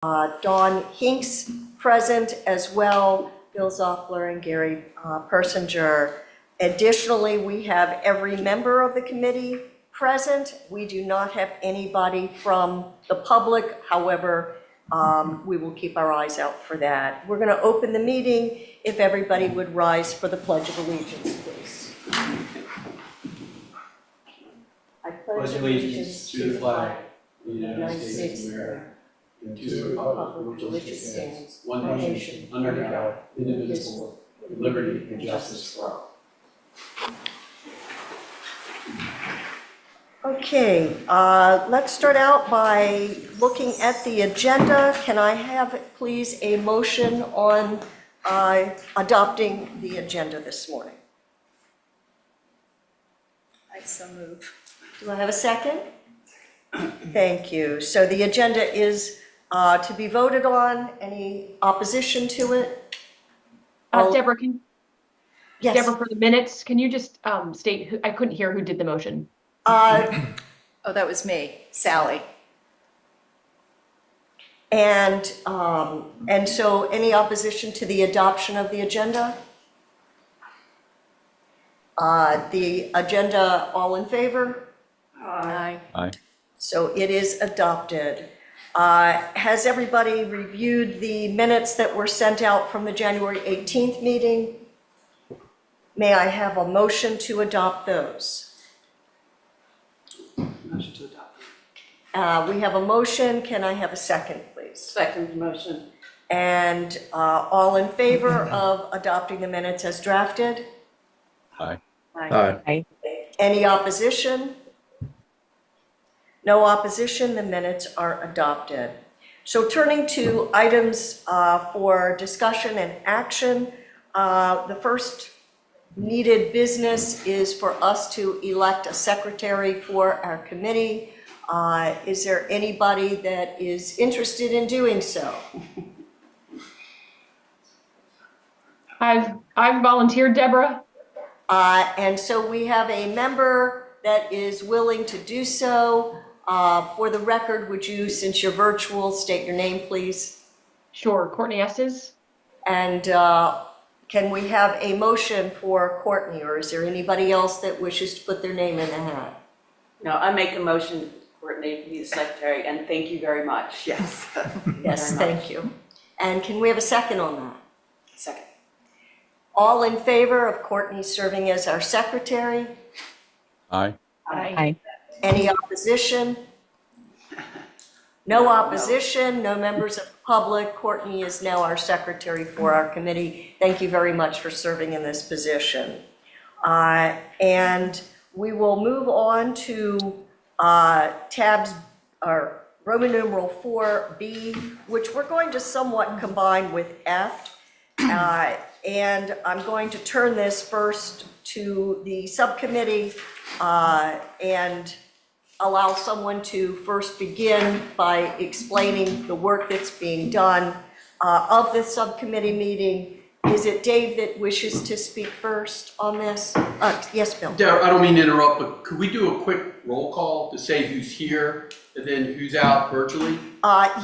Dawn Hinks present as well, Bill Zoffler and Gary Persinger. Additionally, we have every member of the committee present. We do not have anybody from the public. However, we will keep our eyes out for that. We're going to open the meeting. If everybody would rise for the Pledge of Allegiance, please. I pledge allegiance to the flag of the United States of America and to the republic for which it stands, one nation, under God, indivisible, with liberty and justice for all. Okay, let's start out by looking at the agenda. Can I have, please, a motion on adopting the agenda this morning? I so move. Do I have a second? Thank you. So the agenda is to be voted on. Any opposition to it? Deborah, Yes. Deborah, for the minutes, can you just state who, I couldn't hear who did the motion. Oh, that was me, Sally. And so any opposition to the adoption of the agenda? The agenda, all in favor? Aye. Aye. So it is adopted. Has everybody reviewed the minutes that were sent out from the January 18th meeting? May I have a motion to adopt those? Motion to adopt. We have a motion. Can I have a second, please? Second motion. And all in favor of adopting the minutes as drafted? Aye. Aye. Any opposition? No opposition, the minutes are adopted. So turning to items for discussion and action, the first needed business is for us to elect a secretary for our committee. Is there anybody that is interested in doing so? I've volunteered, Deborah. And so we have a member that is willing to do so. For the record, would you, since you're virtual, state your name, please? Sure, Courtney Estes. And can we have a motion for Courtney, or is there anybody else that wishes to put their name in the hat? No, I make a motion, Courtney, to be the secretary, and thank you very much. Yes. Yes, thank you. And can we have a second on that? Second. All in favor of Courtney serving as our secretary? Aye. Aye. Any opposition? No opposition, no members of the public. Courtney is now our secretary for our committee. Thank you very much for serving in this position. And we will move on to tabs, or Roman numeral 4B, which we're going to somewhat combine with F. And I'm going to turn this first to the subcommittee and allow someone to first begin by explaining the work that's being done of the subcommittee meeting. Is it Dave that wishes to speak first on this? Yes, Bill. Deborah, I don't mean to interrupt, but could we do a quick roll call to say who's here and then who's out virtually?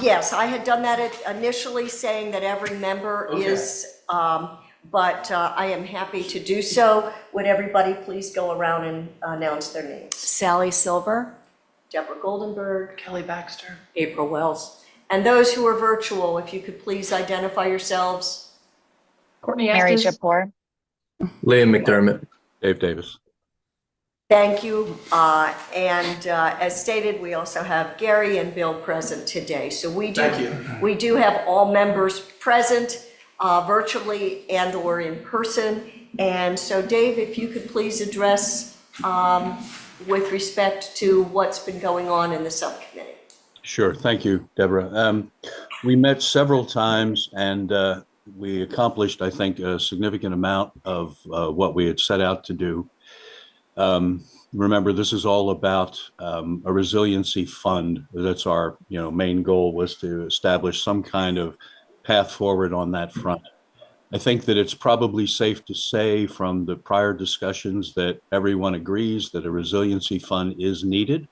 Yes, I had done that initially, saying that every member is, but I am happy to do so. Would everybody please go around and announce their names? Sally Silver. Deborah Goldenberg. Kelly Baxter. April Wells. And those who are virtual, if you could please identify yourselves. Courtney Mary Estes. Shapur. Liam McDermott. Dave Davis. Thank you. As stated, we also have Gary and Bill present today. So Thank you. we do have all members present virtually and or in person. And so Dave, if you could please address with respect to what's been going on in the subcommittee. Sure. Thank you, Deborah. We met several times and we accomplished, I think, a significant amount of what we had set out to do. Remember, this is all about a resiliency fund. That's our main goal, was to establish some kind of path forward on that front. I think that it's probably safe to say from the prior discussions that everyone agrees that a resiliency fund is needed.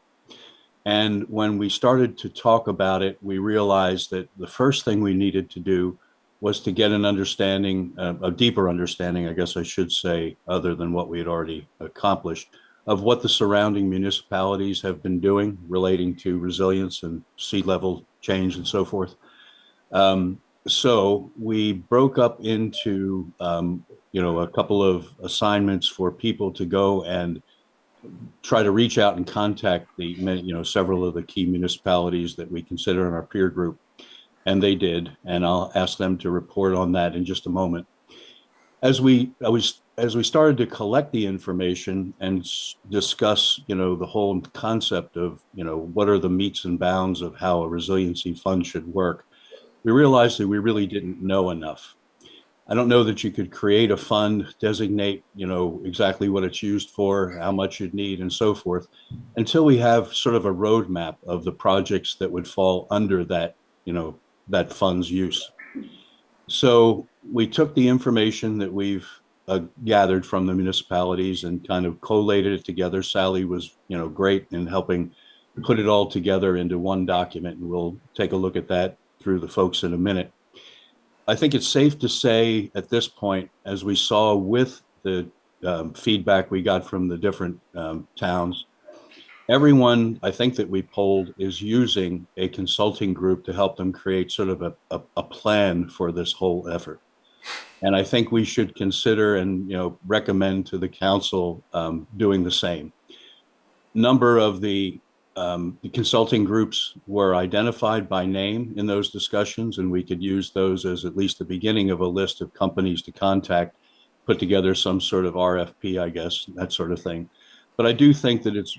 And when we started to talk about it, we realized that the first thing we needed to do was to get an understanding, a deeper understanding, I guess I should say, other than what we had already accomplished, of what the surrounding municipalities have been doing relating to resilience and sea level change and so forth. So we broke up into, a couple of assignments for people to go and try to reach out and contact several of the key municipalities that we consider in our peer group. And they did, and I'll ask them to report on that in just a moment. As we started to collect the information and discuss, the whole concept of, what are the metes and bounds of how a resiliency fund should work, we realized that we really didn't know enough. I don't know that you could create a fund, designate, exactly what it's used for, how much you'd need, and so forth, until we have sort of a roadmap of the projects that would fall under that, that fund's use. So we took the information that we've gathered from the municipalities and kind of collated it together. Sally was, great in helping put it all together into one document, and we'll take a look at that through the folks in a minute. I think it's safe to say at this point, as we saw with the feedback we got from the different towns, everyone I think that we polled is using a consulting group to help them create sort of a plan for this whole effort. And I think we should consider and recommend to the council doing the same. Number of the consulting groups were identified by name in those discussions, and we could use those as at least the beginning of a list of companies to contact, put together some sort of RFP, I guess, that sort of thing. But I do think that it's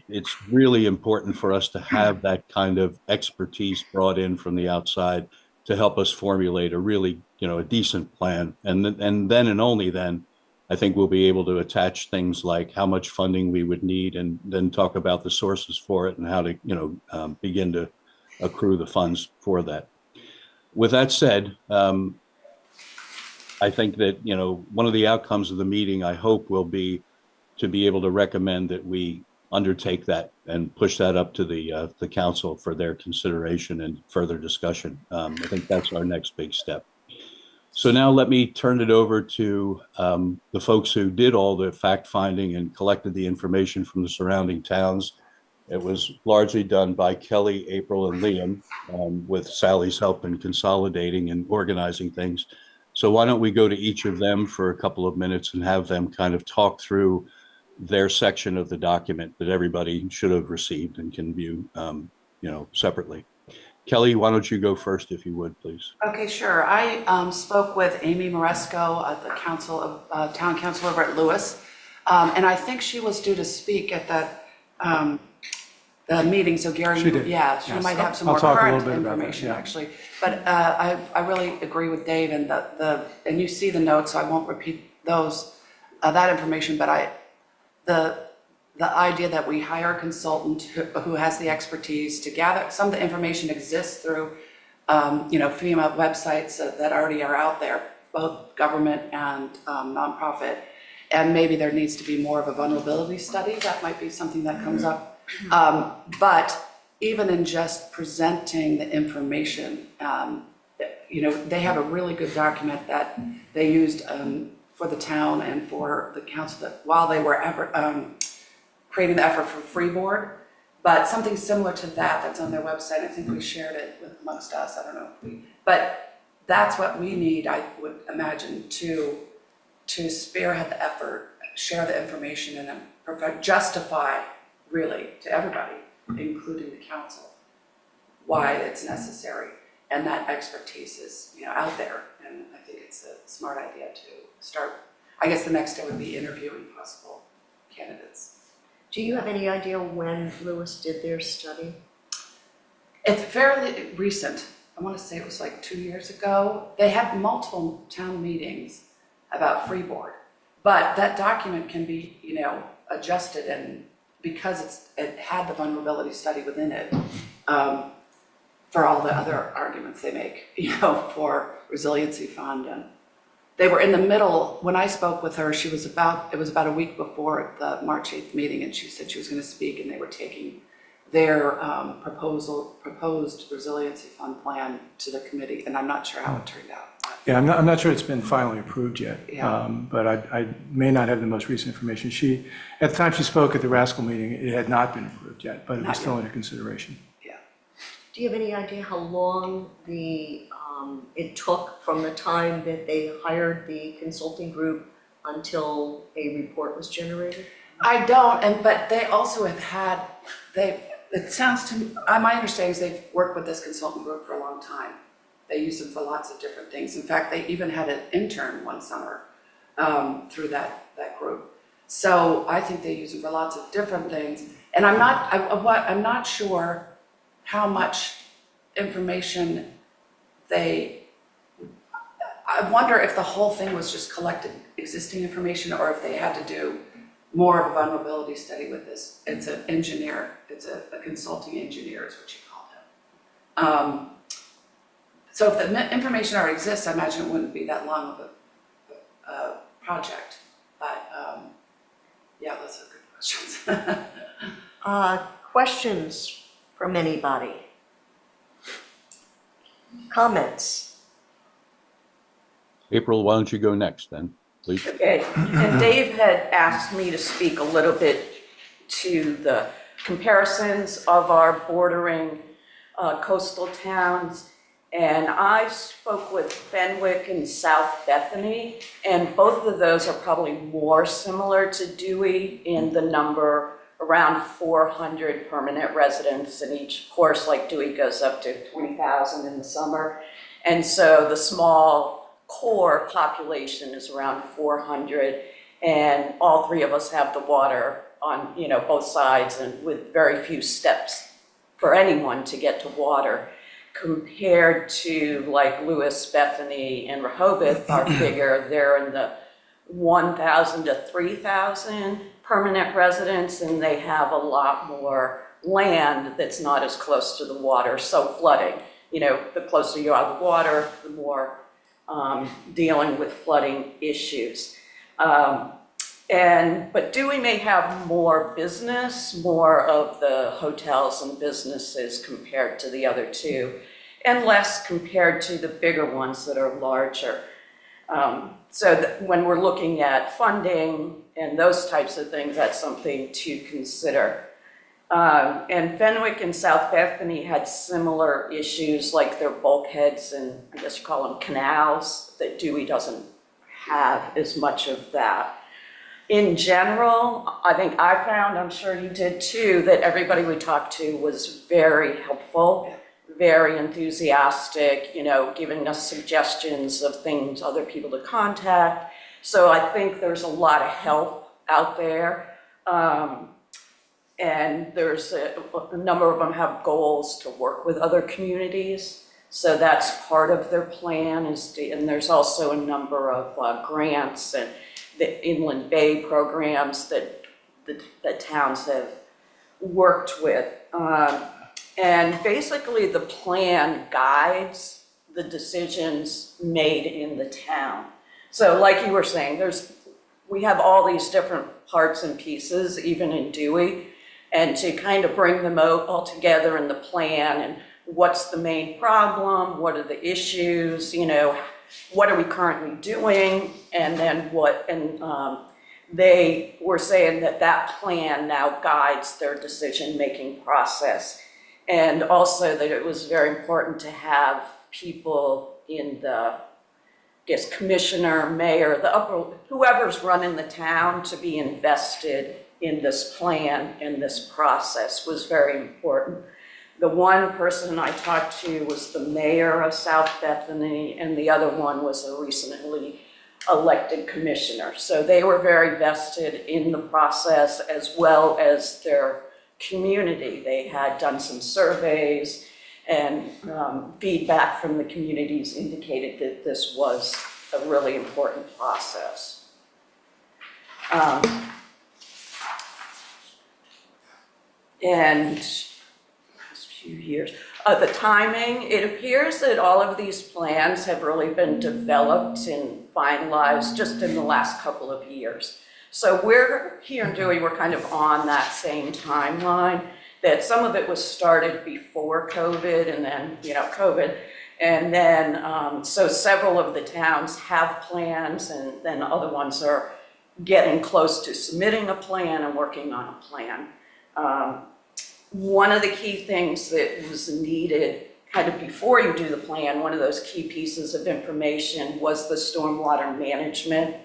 really important for us to have that kind of expertise brought in from the outside to help us formulate a really, a decent plan. And then and only then, I think we'll be able to attach things like how much funding we would need, and then talk about the sources for it and how to, begin to accrue the funds for that. With that said, I think that, one of the outcomes of the meeting, I hope, will be to be able to recommend that we undertake that and push that up to the council for their consideration and further discussion. I think that's our next big step. So now let me turn it over to the folks who did all the fact finding and collected the information from the surrounding towns. It was largely done by Kelly, April, and Liam, with Sally's help in consolidating and organizing things. So why don't we go to each of them for a couple of minutes and have them kind of talk through their section of the document that everybody should have received and can view, separately. Kelly, why don't you go first, if you would, please? Okay, sure. I spoke with Amy Maresco at the town council over at Lewis, and I think she was due to speak at that the meeting. So Gary, She did. yeah, she Yes. might have some I'll more talk a current little bit about that, information, yeah. actually. But I really agree with Dave, and and you see the notes, so I won't repeat those that information. But the idea that we hire a consultant who has the expertise to gather, some of the information exists through, FEMA websites that already are out there, both government and nonprofit. And maybe there needs to be more of a vulnerability study. That might be something that comes up. But even in just presenting the information, they have a really good document that they used for the town and for the council that while they were creating the effort for Freeboard, but something similar to that's on their website. I think we shared it with amongst us. I don't know if but that's what we need, I would imagine, to spearhead the effort, share the information, and justify really to everybody, including the council, why it's necessary. And that expertise is, out there. And I think it's a smart idea to start. I guess the next step would be interviewing possible candidates. Do you have any idea when Lewis did their study? It's fairly recent. I want to say it was like 2 years ago. They had multiple town meetings about Freeboard, but that document can be, adjusted, and because it had the vulnerability study within it, for all the other arguments they make, for resiliency fund. And they were in the middle, when I spoke with her, it was about a week before the March 8th meeting, and she said she was going to speak, and they were taking their proposed resiliency fund plan to the committee, and I'm not sure how it turned out. Yeah, I'm not sure it's been finally approved yet. Yeah. But I may not have the most recent information. At the time she spoke at the Rascal meeting, it had not been approved yet, but it Not was still yet. under consideration. Yeah. Do you have any idea how long it took from the time that they hired the consulting group until a report was generated? I don't, but they also have had, it sounds to me, my understanding is they've worked with this consultant group for a long time. They use them for lots of different things. In fact, they even had an intern one summer through that group. So I think they use them for lots of different things. And I'm not sure how much information I wonder if the whole thing was just collected existing information or if they had to do more of a vulnerability study with this. It's an engineer, it's a consulting engineer is what you call him. So if the information already exists, I imagine it wouldn't be that long of a project. But yeah, those are good questions. Questions from anybody? Comments? April, why don't you go next then, please? Okay, and Dave had asked me to speak a little bit to the comparisons of our bordering coastal towns. And I spoke with Fenwick and South Bethany, and both of those are probably more similar to Dewey in the number around 400 permanent residents in each. Of course, like Dewey goes up to 20,000 in the summer. And so the small core population is around 400, and all three of us have the water on, both sides and with very few steps for anyone to get to water. Compared to like Lewis, Bethany, and Rehoboth are bigger. They're in the 1,000 to 3,000 permanent residents, and they have a lot more land that's not as close to the water. So flooding, the closer you are to the water, the more dealing with flooding issues. But Dewey may have more business, more of the hotels and businesses compared to the other two, and less compared to the bigger ones that are larger. So when we're looking at funding and those types of things, that's something to consider. And Fenwick and South Bethany had similar issues, like their bulkheads and I guess you call them canals, that Dewey doesn't have as much of that. In general, I think I found, I'm sure you did too, that everybody we talked to was very helpful, very enthusiastic, giving us suggestions of things, other people to contact. So I think there's a lot of help out there. And there's a number of them have goals to work with other communities. So that's part of their plan, and there's also a number of grants and the Inland Bay programs that towns have worked with. And basically the plan guides the decisions made in the town. So like you were saying, we have all these different parts and pieces, even in Dewey, and to kind of bring them all together in the plan and what's the main problem, what are the issues, what are we currently doing, and then what, and they were saying that plan now guides their decision-making process. And also that it was very important to have people in the, commissioner, mayor, whoever's running the town to be invested in this plan and this process was very important. The one person I talked to was the mayor of South Bethany, and the other one was a recently elected commissioner. So they were very vested in the process as well as their community. They had done some surveys, and feedback from the communities indicated that this was a really important process. And last few years, the timing, it appears that all of these plans have really been developed and finalized just in the last couple of years. So we're here in Dewey, we're kind of on that same timeline. that some of it was started before COVID and then, COVID. And then, so several of the towns have plans and then other ones are getting close to submitting a plan and working on a plan. One of the key things that was needed kind of before you do the plan, one of those key pieces of information was the stormwater management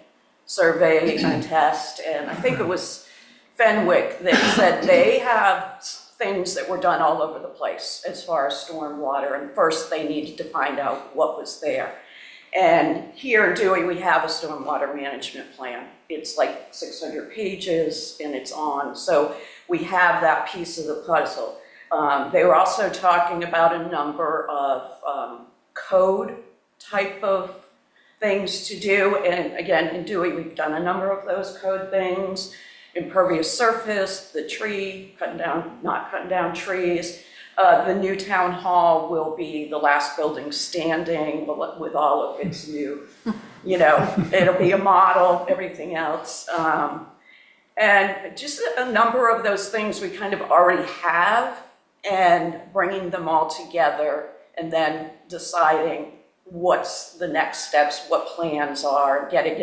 survey and test. And I think it was Fenwick that said they have things that were done all over the place as far as stormwater. And first they needed to find out what was there. And here in Dewey, we have a stormwater management plan. It's like 600 pages and it's on. So we have that piece of the puzzle. They were also talking about a number of code type of things to do. And again, in Dewey, we've done a number of those code things. Impervious surface, the tree, not cutting down trees. The new town hall will be the last building standing with all of its new, it'll be a model, everything else. And just a number of those things we kind of already have, and bringing them all together and then deciding what's the next steps, what plans are, getting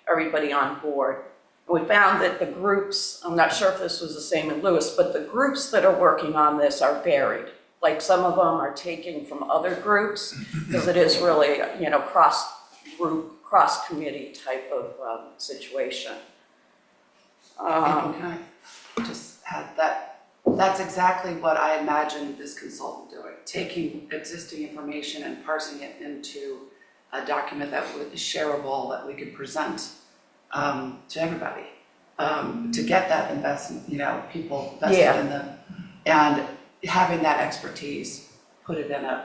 everybody on board. We found that the groups, I'm not sure if this was the same in Lewis, but the groups that are working on this are varied. Like some of them are taking from other groups, because it is really, cross-group, cross-committee type of situation. Can I just add that? That's exactly what I imagined this consultant doing, taking existing information and parsing it into a document that is shareable, that we could present to everybody, to get that investment, people vested in them, and having that expertise, put it in a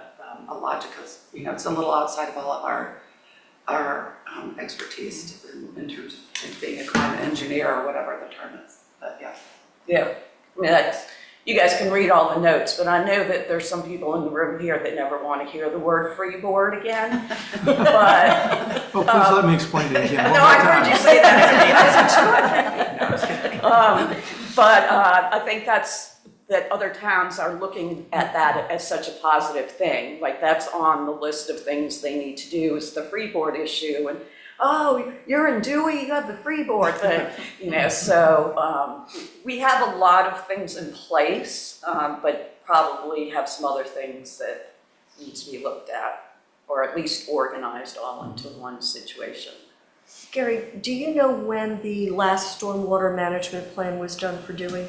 logic, because, it's a little outside of all of our expertise in terms of being a climate engineer or whatever the term is, but yeah. Yeah, I mean, you guys can read all the notes, but I know that there's some people in the room here that never want to hear the word freeboard again, but. Well, please let me explain it again. No, I heard you say that. No, I was kidding. But I think that other towns are looking at that as such a positive thing. Like that's on the list of things they need to do is the freeboard issue. And, oh, you're in Dewey, you have the freeboard thing. So we have a lot of things in place, but probably have some other things that need to be looked at, or at least organized all into one situation. Gary, do you know when the last stormwater management plan was done for Dewey?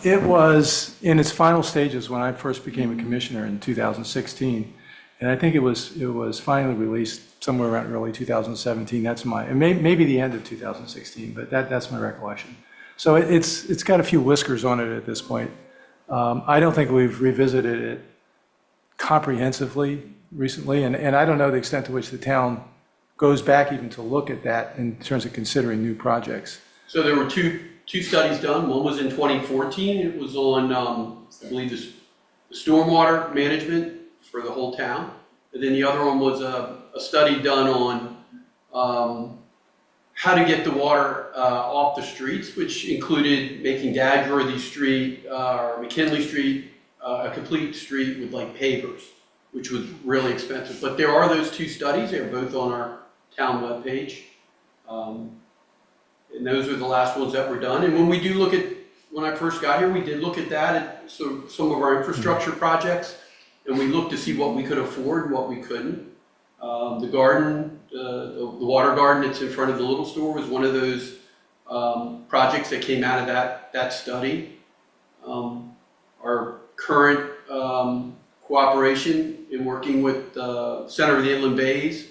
It was in its final stages when I first became a commissioner in 2016. And I think it was finally released somewhere around early 2017. That's maybe the end of 2016, but that's my recollection. So it's got a few whiskers on it at this point. I don't think we've revisited it comprehensively recently, and I don't know the extent to which the town goes back even to look at that in terms of considering new projects. So there were two studies done. One was in 2014. It was on, I believe, the stormwater management for the whole town. And then the other one was a study done on how to get the water off the streets, which included making Dagworthy Street or McKinley Street a complete street with like pavers, which was really expensive. But there are those two studies. They're both on our town webpage. And those are the last ones that were done. And when we do look at, when I first got here, we did look at that, so some of our infrastructure projects, and we looked to see what we could afford and what we couldn't. The garden, the water garden that's in front of the little store was one of those projects that came out of that study. Our current cooperation in working with the Center of the Inland Bays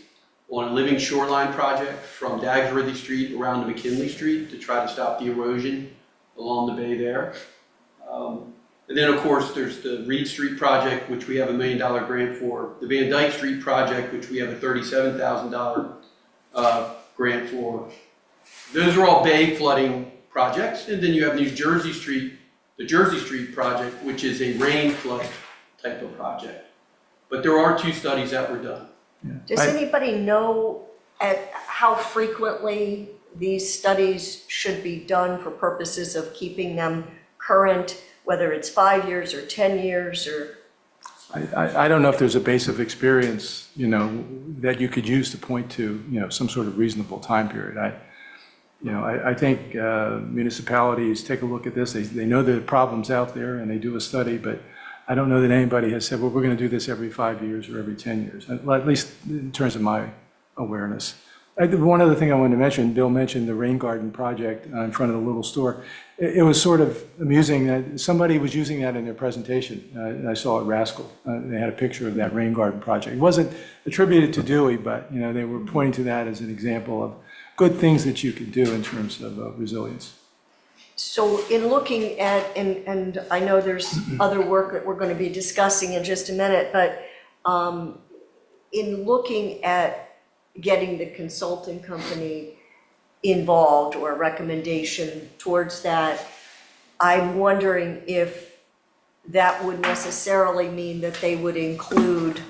on a living shoreline project from Dagsworthy Street around to McKinley Street to try to stop the erosion along the bay there. And then, of course, there's the Reed Street project, which we have $1 million grant for. The Van Dyke Street project, which we have a $37,000 grant for. Those are all bay flooding projects. And then you have New Jersey Street, the Jersey Street project, which is a rain flood type of project. But there are two studies that were done. Does anybody know how frequently these studies should be done for purposes of keeping them current whether it's 5 years or 10 years or? I don't know if there's a base of experience, that you could use to point to, some sort of reasonable time period. I think municipalities take a look at this. They know the problems out there and they do a study, but I don't know that anybody has said, well, we're going to do this every 5 years or every 10 years, at least in terms of my awareness. One other thing I wanted to mention, Bill mentioned the rain garden project in front of the little store. It was sort of amusing that somebody was using that in their presentation. I saw at Rascal. They had a picture of that rain garden project. It wasn't attributed to Dewey, but they were pointing to that as an example of good things that you could do in terms of resilience. So in looking at, and I know there's other work that we're going to be discussing in just a minute, but in looking at getting the consulting company involved or a recommendation towards that, I'm wondering if that would necessarily mean that they would include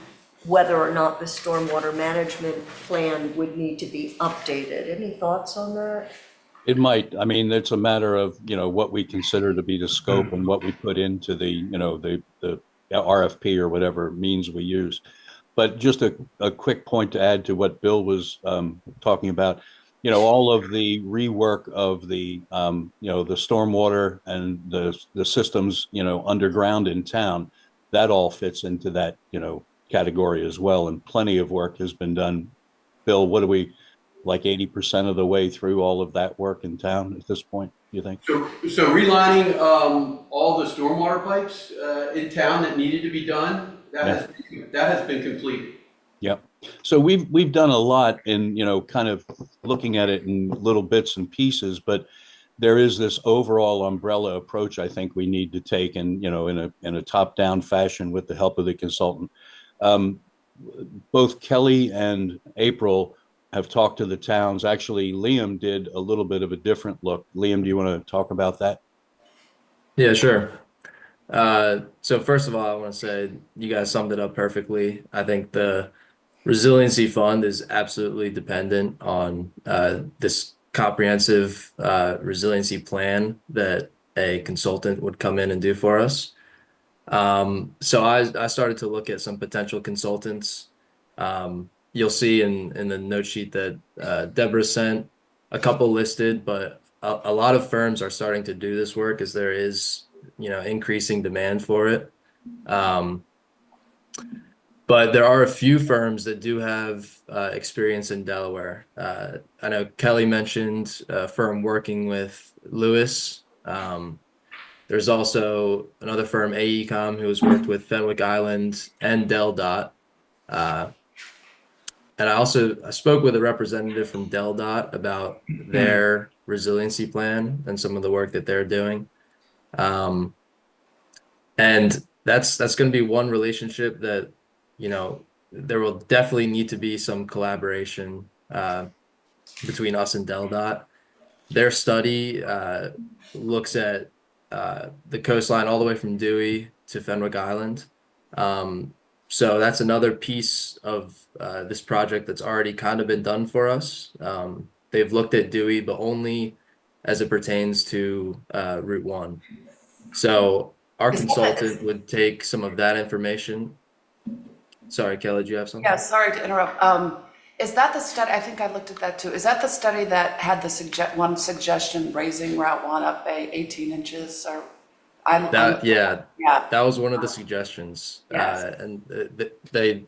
whether or not the stormwater management plan would need to be updated. Any thoughts on that? It might. I mean, it's a matter of, what we consider to be the scope and what we put into the RFP or whatever means we use. But just a quick point to add to what Bill was talking about, all of the rework of the stormwater and the systems, underground in town, that all fits into that, category as well. And plenty of work has been done. Bill, what are we, like 80% of the way through all of that work in town at this point, you think? So relining all the stormwater pipes in town that needed to be done, that has been completed. Yep. So we've done a lot in, kind of looking at it in little bits and pieces, but there is this overall umbrella approach I think we need to take in a top-down fashion with the help of the consultant. Both Kelly and April have talked to the towns. Actually, Liam did a little bit of a different look. Liam, do you want to talk about that? Yeah, sure. So first of all, I want to say you guys summed it up perfectly. I think the Resiliency Fund is absolutely dependent on this comprehensive resiliency plan that a consultant would come in and do for us. So I started to look at some potential consultants. You'll see in the note sheet that Deborah sent a couple listed, but a lot of firms are starting to do this work as there is increasing demand for it. But there are a few firms that do have experience in Delaware. I know Kelly mentioned a firm working with Lewis. There's also another firm, AECOM, who has worked with Fenwick Island and DelDOT. And I spoke with a representative from DelDOT about their resiliency plan and some of the work that they're doing. And that's going to be one relationship that, there will definitely need to be some collaboration between us and DelDOT. Their study looks at the coastline all the way from Dewey to Fenwick Island. So that's another piece of this project that's already kind of been done for us. They've looked at Dewey, but only as it pertains to Route 1. So our consultant would take some of that information. Sorry, Kelly, do you have something? Yeah, sorry to interrupt. Is that the study, I think I looked at that too. Is that the study that had the one suggestion, raising Route 1 up 18 inches or? Yeah, Yeah. that was one of the suggestions. Yes. And they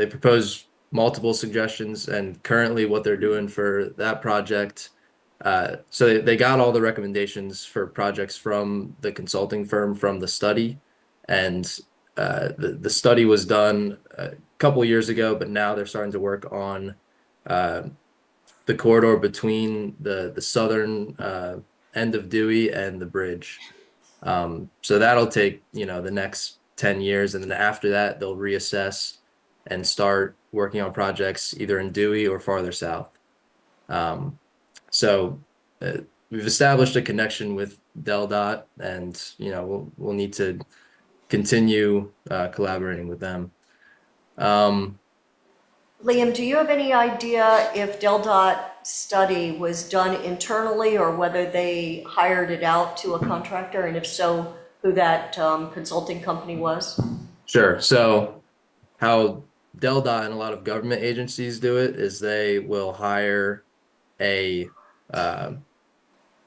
propose multiple suggestions, and currently what they're doing for that project, so they got all the recommendations for projects from the consulting firm from the study, and the study was done a couple years ago, but now they're starting to work on the corridor between the southern end of Dewey and the bridge. So that'll take, the next 10 years. And then after that, they'll reassess and start working on projects either in Dewey or farther south. So we've established a connection with DelDOT, and, we'll need to continue collaborating with them. Liam, do you have any idea if DelDOT study was done internally or whether they hired it out to a contractor? And if so, who that consulting company was? Sure. So how DelDOT and a lot of government agencies do it is they will hire a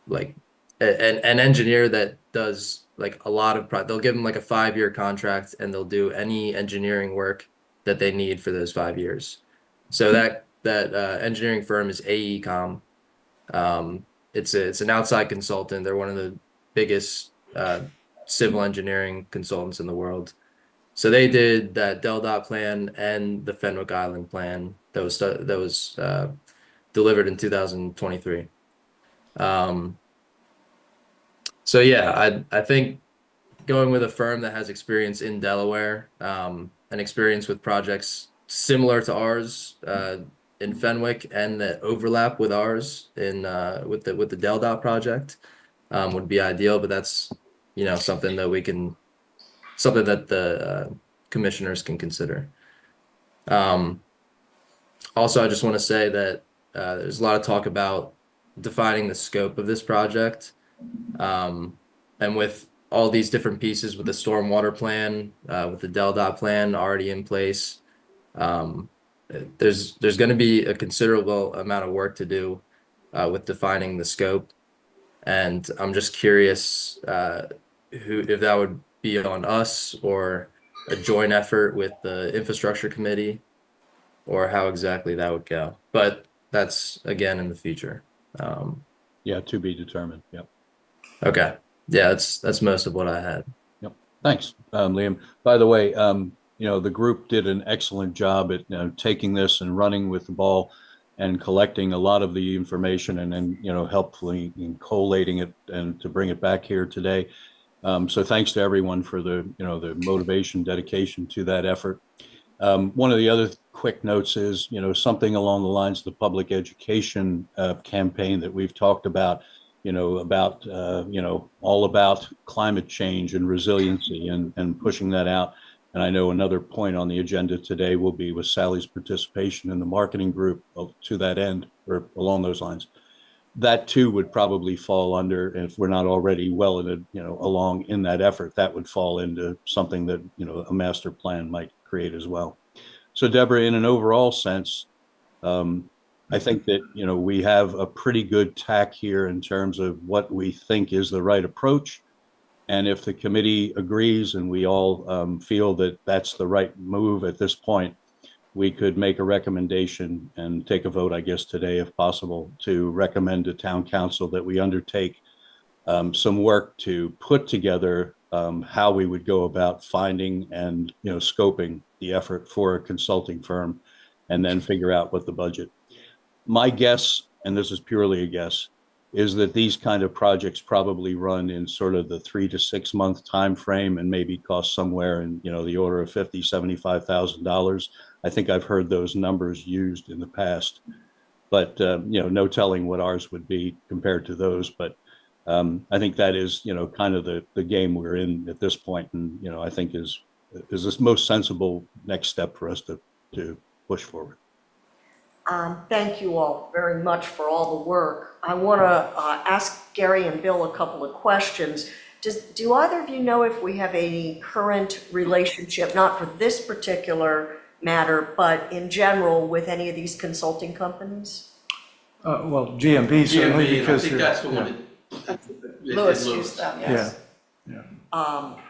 like an engineer that does like a lot of they'll give them like a 5-year contract and they'll do any engineering work that they need for those 5 years. So that engineering firm is AECOM. It's an outside consultant. They're one of the biggest civil engineering consultants in the world. So they did that DelDOT plan and the Fenwick Island plan that was delivered in 2023. So yeah, I think going with a firm that has experience in Delaware, and experience with projects similar to ours in Fenwick and that overlap with ours in with the DelDOT project would be ideal. But that's something that the commissioners can consider. Also, I just want to say that there's a lot of talk about defining the scope of this project. And with all these different pieces, with the stormwater plan, with the DelDOT plan already in place, there's going to be a considerable amount of work to do with defining the scope. And I'm just curious if that would be on us or a joint effort with the infrastructure committee, or how exactly that would go. But that's again in the future. Yeah, to be determined. Yep. Okay. Yeah, that's most of what I had. Yep. Thanks, Liam. By the way, the group did an excellent job at taking this and running with the ball and collecting a lot of the information and then, helpfully collating it and to bring it back here today. So thanks to everyone for the motivation, dedication to that effort. One of the other quick notes is, something along the lines of the public education campaign that we've talked about, all about climate change and resiliency and pushing that out. And I know another point on the agenda today will be with Sally's participation in the marketing group to that end, or along those lines. That too would probably fall under, if we're not already well along in that effort, that would fall into something that, a master plan might create as well. So Deborah, in an overall sense, I think that, we have a pretty good tack here in terms of what we think is the right approach. And if the committee agrees and we all feel that that's the right move at this point, we could make a recommendation and take a vote, I guess, today, if possible, to recommend to town council that we undertake some work to put together how we would go about finding and, scoping the effort for a consulting firm and then figure out what the budget. My guess, and this is purely a guess, is that these kind of projects probably run in sort of the 3 to 6 month time frame and maybe cost somewhere in the order of $50,000-$75,000. I think I've heard those numbers used in the past, but no telling what ours would be compared to those. But I think that is kind of the game we're in at this point, and I think is this most sensible next step for us to push forward. Thank you all very much for all the work. I want to ask Gary and Bill a couple of questions. Do either of you know if we have a current relationship, not for this particular matter, but in general with any of these consulting companies? Well, GMB certainly, GMB, I because think that's the one that. Lewis used them, yes.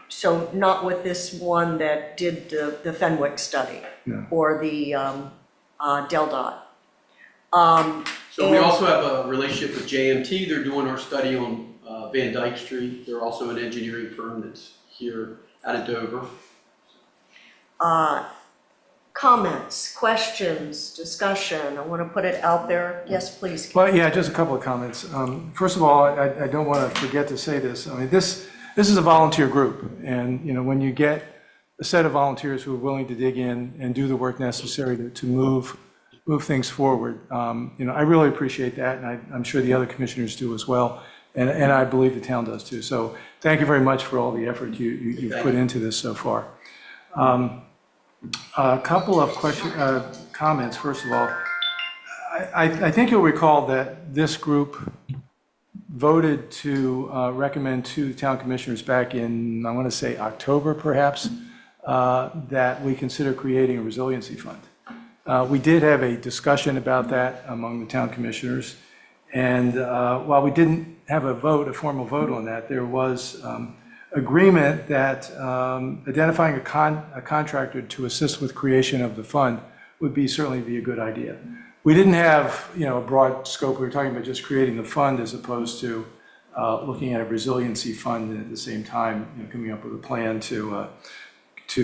So not with this one that did the Fenwick study No. or the DelDOT. So we also have a relationship with JMT. They're doing our study on Van Dyke Street. They're also an engineering firm that's here out of Dover. Comments, questions, discussion? I want to put it out there. Yes, please. Well, yeah, just a couple of comments. First of all, I don't want to forget to say this. I mean, this is a volunteer group, and when you get a set of volunteers who are willing to dig in and do the work necessary to move things forward, I really appreciate that, and I'm sure the other commissioners do as well, and I believe the town does too. So thank you very much for all the effort you've put into this so far. A couple of comments. First of all, I think you'll recall that this group voted to recommend to town commissioners back in, I want to say October perhaps, that we consider creating a resiliency fund. We did have a discussion about that among the town commissioners. And while we didn't have a formal vote on that, there was agreement that identifying a contractor to assist with creation of the fund would certainly be a good idea. We didn't have, a broad scope. We were talking about just creating the fund as opposed to looking at a resiliency fund and at the same time, coming up with a plan to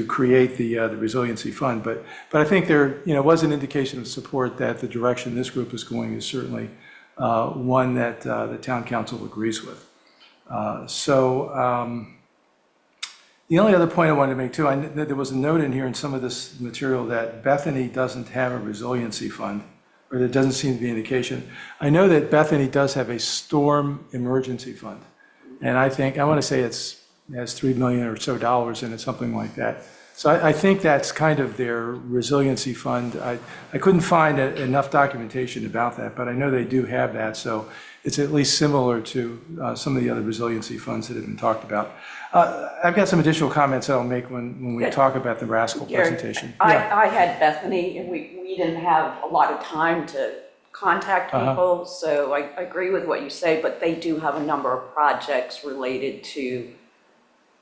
create the resiliency fund. But I think there, was an indication of support that the direction this group is going is certainly one that the town council agrees with. The only other point I wanted to make too, there was a note in here in some of this material that Bethany doesn't have a resiliency fund, or there doesn't seem to be indication. I know that Bethany does have a storm emergency fund. And I want to say it has $3 million or so in it, something like that. So I think that's kind of their resiliency fund. I couldn't find enough documentation about that, but I know they do have that. So it's at least similar to some of the other resiliency funds that have been talked about. I've got some additional comments that I'll make when we talk about the Rascal presentation. I had Bethany, and we didn't have a lot of time to contact people, so I agree with what you say, but they do have a number of projects related to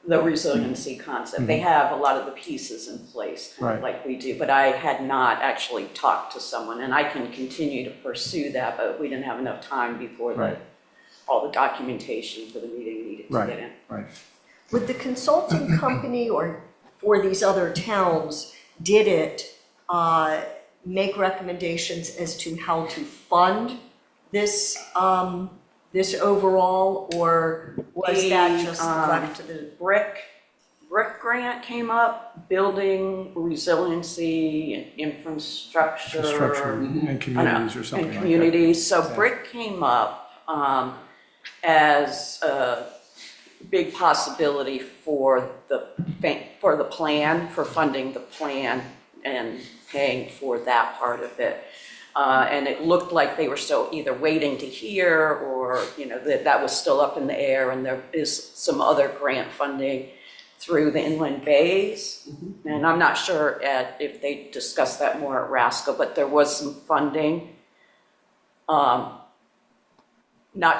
the resiliency concept. They have a lot of the pieces in place, kind of like we do, but I had not actually talked to someone, and I can continue to pursue that, but we didn't have enough time before all the documentation for the meeting needed to get in. Right. Would the consulting company or for these other towns, did it make recommendations as to how to fund this this overall, or was that just left to the brick grant came up, building resiliency and infrastructure. And communities or something and like communities. that. So brick came up as a big possibility for the plan, for funding the plan and paying for that part of it. And it looked like they were still either waiting to hear or, that was still up in the air, and there is some other grant funding through the inland bays. And I'm not sure if they discussed that more at Rascal, but there was some funding. Not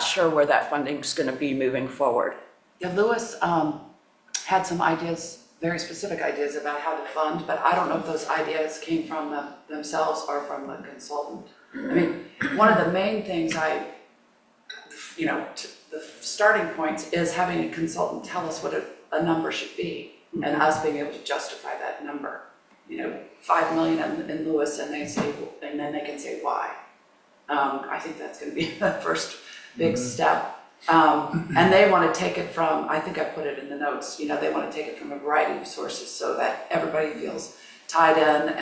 sure where that funding's going to be moving forward. Yeah, Lewis had some ideas, very specific ideas about how to fund, but I don't know if those ideas came from themselves or from the consultant. I mean, one of the main things the starting points is having a consultant tell us what a number should be, and us being able to justify that number. 5 million in Lewis, and then they can say why. I think that's going to be the first big step. And they want to take it from, I think I put it in the notes, they want to take it from a variety of sources so that everybody feels tied in,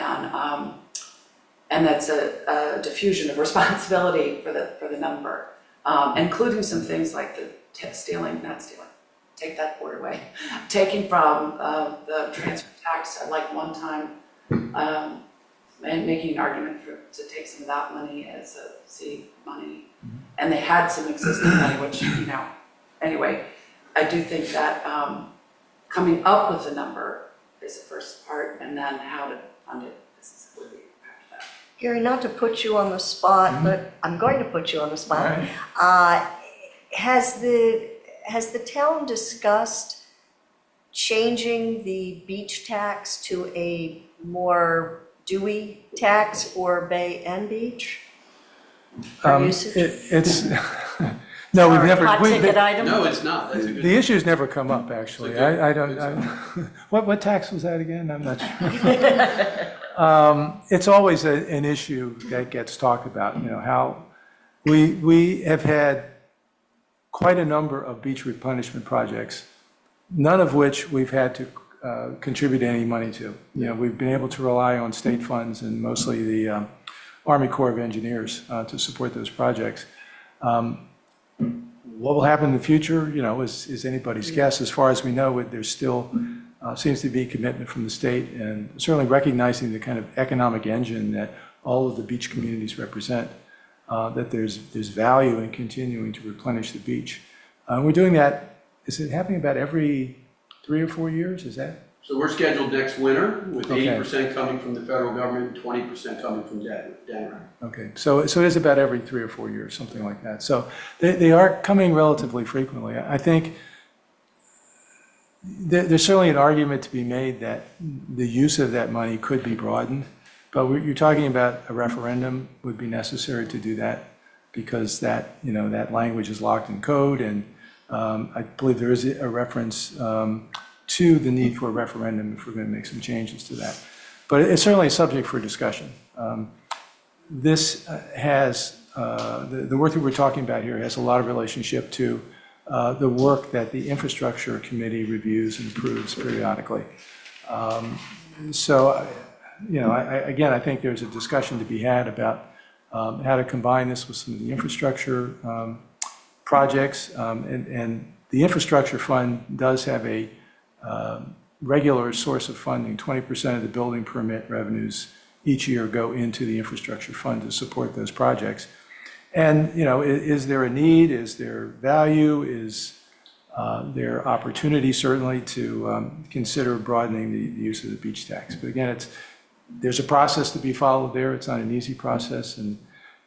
and that's a diffusion of responsibility for the number, including some things like the take that word away, taking from the transfer tax at like one time, and making an argument to take some of that money as a seed money. And they had some existing money, which, anyway, I do think that coming up with a number is the first part, and then how to fund it would be after that. Gary, not to put you on the spot, but I'm going to put you on the spot. Has the town discussed changing the beach tax to a more Dewey tax for Bay and Beach? For usage? No, we've Sorry, never. hot ticket item? No, it's not. That's a good. The issue's never come up, actually. It's a I don't. What tax was that again? I'm not sure. It's always an issue that gets talked about. How we have had quite a number of beach replenishment projects, none of which we've had to contribute any money to. We've been able to rely on state funds and mostly the Army Corps of Engineers to support those projects. What will happen in the future, is anybody's guess. As far as we know, there's still seems to be commitment from the state, and certainly recognizing the kind of economic engine that all of the beach communities represent. that there's value in continuing to replenish the beach. We're doing that, is it happening about every 3 or 4 years? Is that? So we're scheduled next winter with Okay. 80% coming from the federal government, 20% coming from Denver. Okay, so it is about every 3 or 4 years, something like that. So they are coming relatively frequently. I think there's certainly an argument to be made that the use of that money could be broadened, but you're talking about a referendum would be necessary to do that because that, you know, that language is locked in code, and I believe there is a reference to the need for a referendum if we're going to make some changes to that. But it's certainly a subject for discussion. This has, the work that we're talking about here has a lot of relationship to the work that the Infrastructure Committee reviews and approves periodically. So, you know, again, I think there's a discussion to be had about how to combine this with some of the infrastructure projects. And the Infrastructure Fund does have a regular source of funding. 20% of the building permit revenues each year go into the Infrastructure Fund to support those projects. And, you know, is there a need? Is there value? Is there opportunity, certainly, to consider broadening the use of the beach tax? But again, there's a process to be followed there. It's not an easy process. And,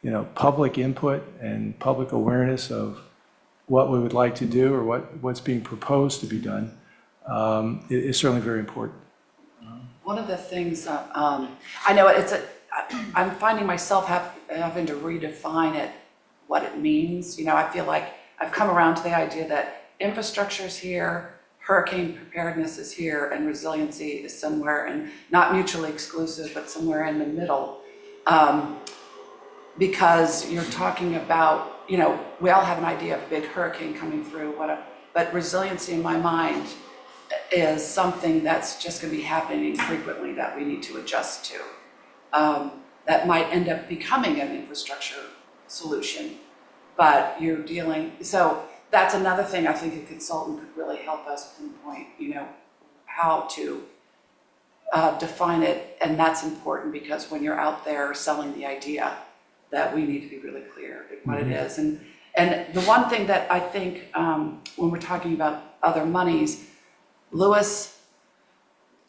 you know, public input and public awareness of what we would like to do or what's being proposed to be done is certainly very important. One of the things, I know I'm finding myself having to redefine it, what it means. You know, I feel like I've come around to the idea that infrastructure is here, hurricane preparedness is here, and resiliency is somewhere, and not mutually exclusive, but somewhere in the middle. Because you're talking about, you know, we all have an idea of a big hurricane coming through, but resiliency in my mind is something that's just going to be happening frequently that we need to adjust to. That might end up becoming an infrastructure solution, but you're dealing, so that's another thing I think a consultant could really help us pinpoint, you know, how to define it. And that's important because when you're out there selling the idea, that we need to be really clear what it is. And the one thing that I think when we're talking about other monies, Lewis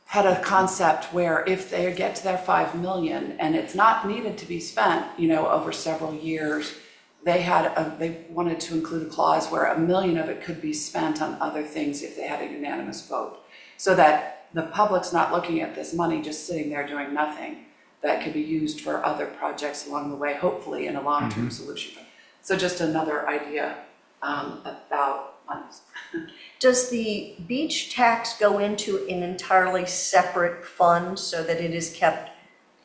had a concept where if they get to their 5 million and it's not needed to be spent, you know, over several years, they wanted to include a clause where 1 million of it could be spent on other things if they had a unanimous vote, so that the public's not looking at this money just sitting there doing nothing, that could be used for other projects along the way, hopefully in a long-term solution. So just another idea about monies. Does the beach tax go into an entirely separate fund so that it is kept?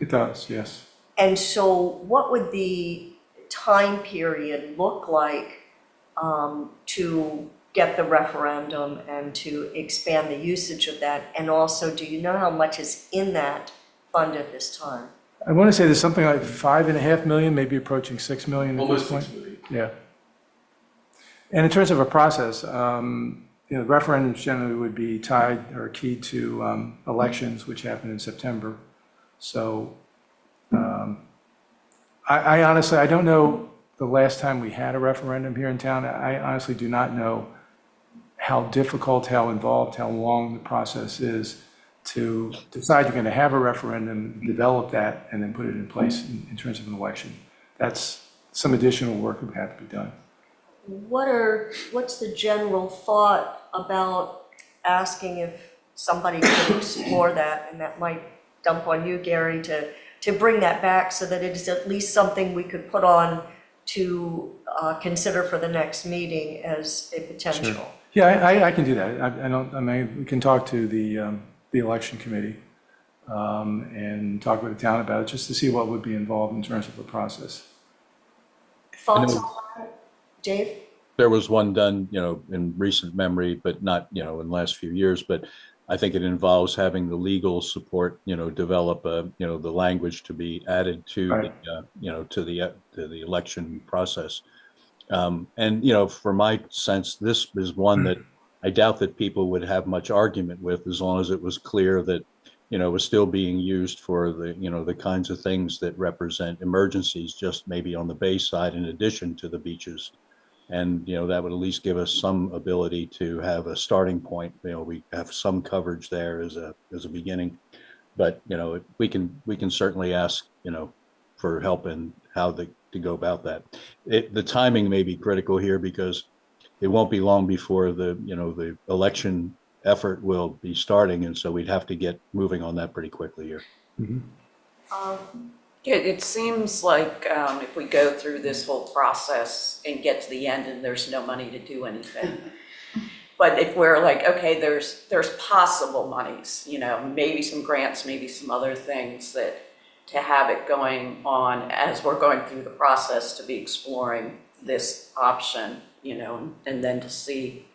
It does, yes. And so what would the time period look like to get the referendum and to expand the usage of that? And also, do you know how much is in that fund at this time? I want to say there's something like 5.5 million, maybe approaching 6 million at this Almost point. 6 million. Yeah. And in terms of a process, you know, referendums generally would be tied or keyed to elections, which happen in September. So I honestly, I don't know the last time we had a referendum here in town. I honestly do not know how difficult, how involved, how long the process is to decide you're going to have a referendum, develop that, and then put it in place in terms of an election. That's some additional work that would have to be done. What's the general thought about asking if somebody could explore that, and that might dump on you, Gary, to bring that back so that it is at least something we could put on to consider for the next meeting as a potential? Sure. Yeah, I can do that. I mean, we can talk to the election committee and talk with the town about it, just to see what would be involved in terms of the process. Thoughts on that, Dave? There was one done, you know, in recent memory, but not, you know, in the last few years. But I think it involves having the legal support, you know, develop, you know, the language to be added to, Right. you know, to the election process. And, you know, for my sense, this is one that I doubt that people would have much argument with, as long as it was clear that was still being used for the kinds of things that represent emergencies, just maybe on the bay side in addition to the beaches. And, that would at least give us some ability to have a starting point. We have some coverage there as a beginning. But, we can certainly ask, for help in how to go about that. The timing may be critical here because it won't be long before the election effort will be starting. And so we'd have to get moving on that pretty quickly here. It seems like if we go through this whole process and get to the end and there's no money to do anything. But if we're like, okay, there's possible monies, maybe some grants, maybe some other things that to have it going on as we're going through the process to be exploring this option, and then to see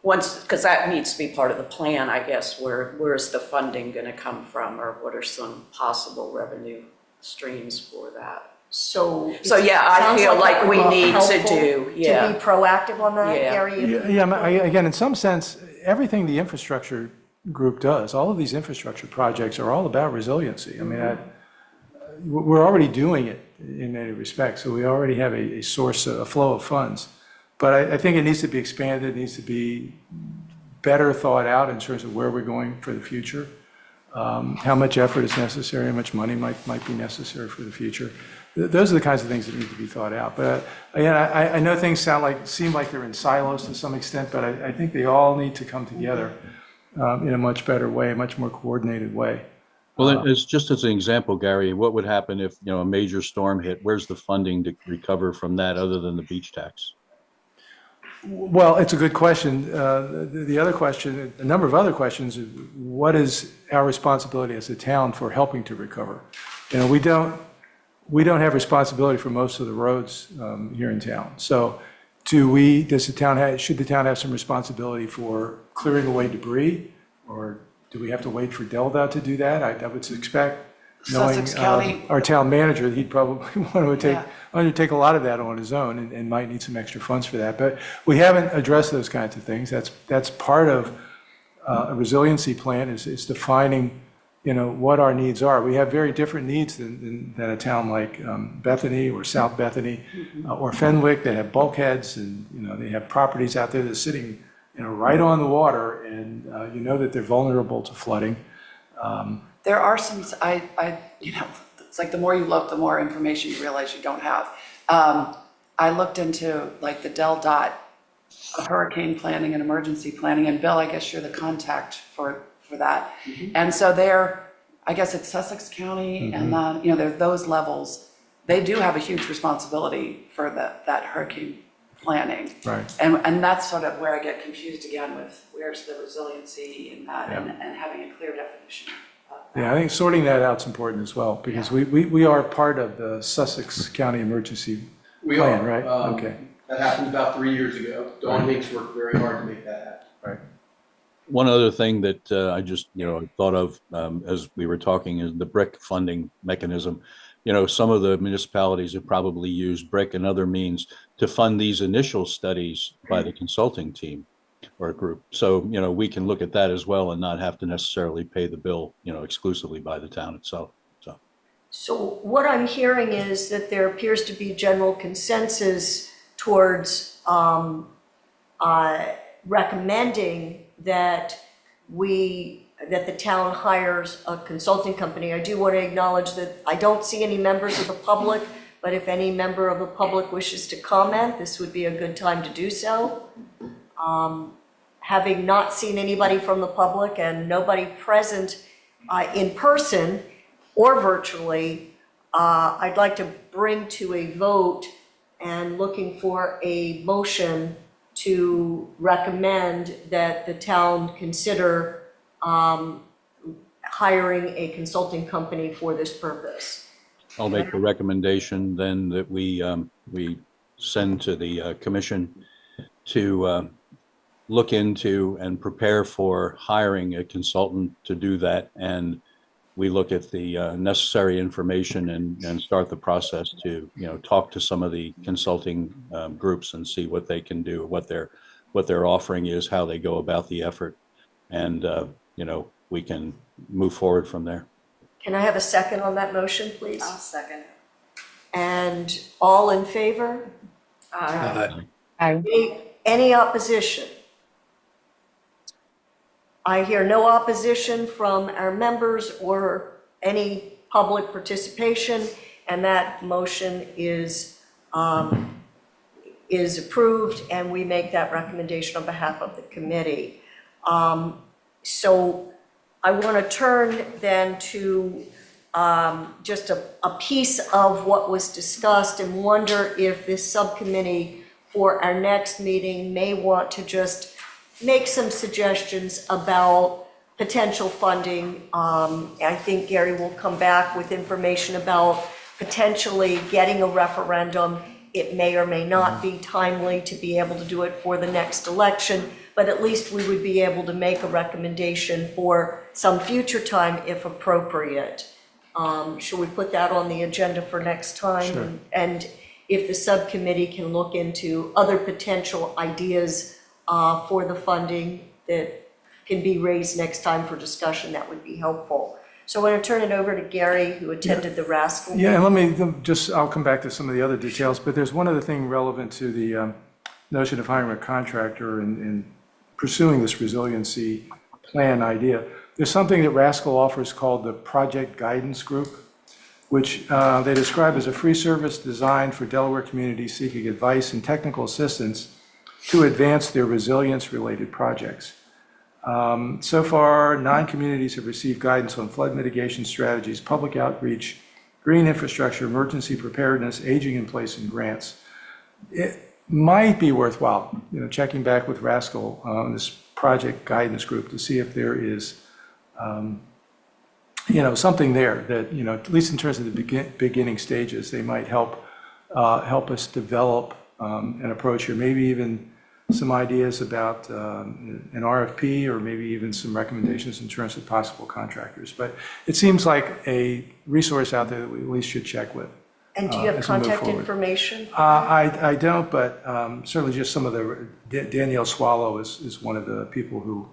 once, because that needs to be part of the plan, I guess, where's the funding going to come from, or what are some possible revenue streams for that? So yeah, I sounds feel it like would we be need to helpful do, yeah. To be proactive on that, Yeah. Gary? Again, in some sense, everything the infrastructure group does, all of these infrastructure projects are all about resiliency. I mean, we're already doing it in many respects, so we already have a source, a flow of funds. But I think it needs to be expanded, it needs to be better thought out in terms of where we're going for the future, how much effort is necessary, how much money might be necessary for the future. Those are the kinds of things that need to be thought out. But again, I know things seem like they're in silos to some extent, but I think they all need to come together in a much better way, a much more coordinated way. Well, it's just as an example, Gary, what would happen if, a major storm hit? Where's the funding to recover from that other than the beach tax? Well, it's a good question. The other question, a number of other questions, what is our responsibility as a town for helping to recover? We don't have responsibility for most of the roads here in town. So should the town have some responsibility for clearing away debris? Or do we have to wait for DELDA to do that? I would expect, knowing Sussex County. our town manager, he'd probably want to undertake a lot of that on his own and might need some extra funds for that. But we haven't addressed those kinds of things. That's part of a resiliency plan is defining, what our needs are. We have very different needs than a town like Bethany or South Bethany or Fenwick that have bulkheads and, they have properties out there that are sitting, right on the water and that they're vulnerable to flooding. There are some, it's like the more you look, the more information you realize you don't have. I looked into like the Del Dot hurricane planning and emergency planning, and Bill, I guess you're the contact for that. And so I guess it's Sussex County and then, there's those levels. They do have a huge responsibility for that hurricane planning. Right. And that's sort of where I get confused again with where's the resiliency in that and having a clear definition. Yeah, I think sorting that out's important as well, because we are part of the Sussex County Emergency We Plan, are. right? Okay. That happened about 3 years ago. Dawn Hinks worked very hard to make that happen. One other thing that I just, thought of as we were talking is the BRIC funding mechanism. Some of the municipalities have probably used BRIC and other means to fund these initial studies by the consulting team or group. So, we can look at that as well and not have to necessarily pay the bill, exclusively by the town itself. So what I'm hearing is that there appears to be general consensus towards recommending that the town hires a consulting company. I do want to acknowledge that I don't see any members of the public, but if any member of the public wishes to comment, this would be a good time to do so. Having not seen anybody from the public and nobody present in person or virtually, I'd like to bring to a vote and looking for a motion to recommend that the town consider hiring a consulting company for this purpose. I'll make a recommendation then that we send to the commission to look into and prepare for hiring a consultant to do that. And we look at the necessary information and start the process to, talk to some of the consulting groups and see what they can do, what their offering is, how they go about the effort. And, we can move forward from there. Can I have a second on that motion, please? I'll second. And all in favor? Any opposition? I hear no opposition from our members or any public participation, and that motion is approved, and we make that recommendation on behalf of the committee. So I want to turn then to just a piece of what was discussed and wonder if this subcommittee for our next meeting may want to just make some suggestions about potential funding. I think Gary will come back with information about potentially getting a referendum. It may or may not be timely to be able to do it for the next election, but at least we would be able to make a recommendation for some future time if appropriate. Should we put that on the agenda for next time? Sure. And if the subcommittee can look into other potential ideas for the funding that can be raised next time for discussion, that would be helpful. So I want to turn it over to Gary, who attended the Rascal. Yeah, and let me just, I'll come back to some of the other details, but there's one other thing relevant to the notion of hiring a contractor and pursuing this resiliency plan idea. There's something that Rascal offers called the Project Guidance Group, which they describe as a free service designed for Delaware communities seeking advice and technical assistance to advance their resilience-related projects. So far, 9 communities have received guidance on flood mitigation strategies, public outreach, green infrastructure, emergency preparedness, aging in place, and grants. It might be worthwhile, checking back with Rascal on this project guidance group to see if there is, something there that, at least in terms of the beginning stages, they might help us develop an approach here, maybe even some ideas about an RFP or maybe even some recommendations in terms of possible contractors. But it seems like a resource out there that we at least should check with. And do you have as we move contact forward. information? I don't, but certainly just some of the, Danielle Swallow is one of the people who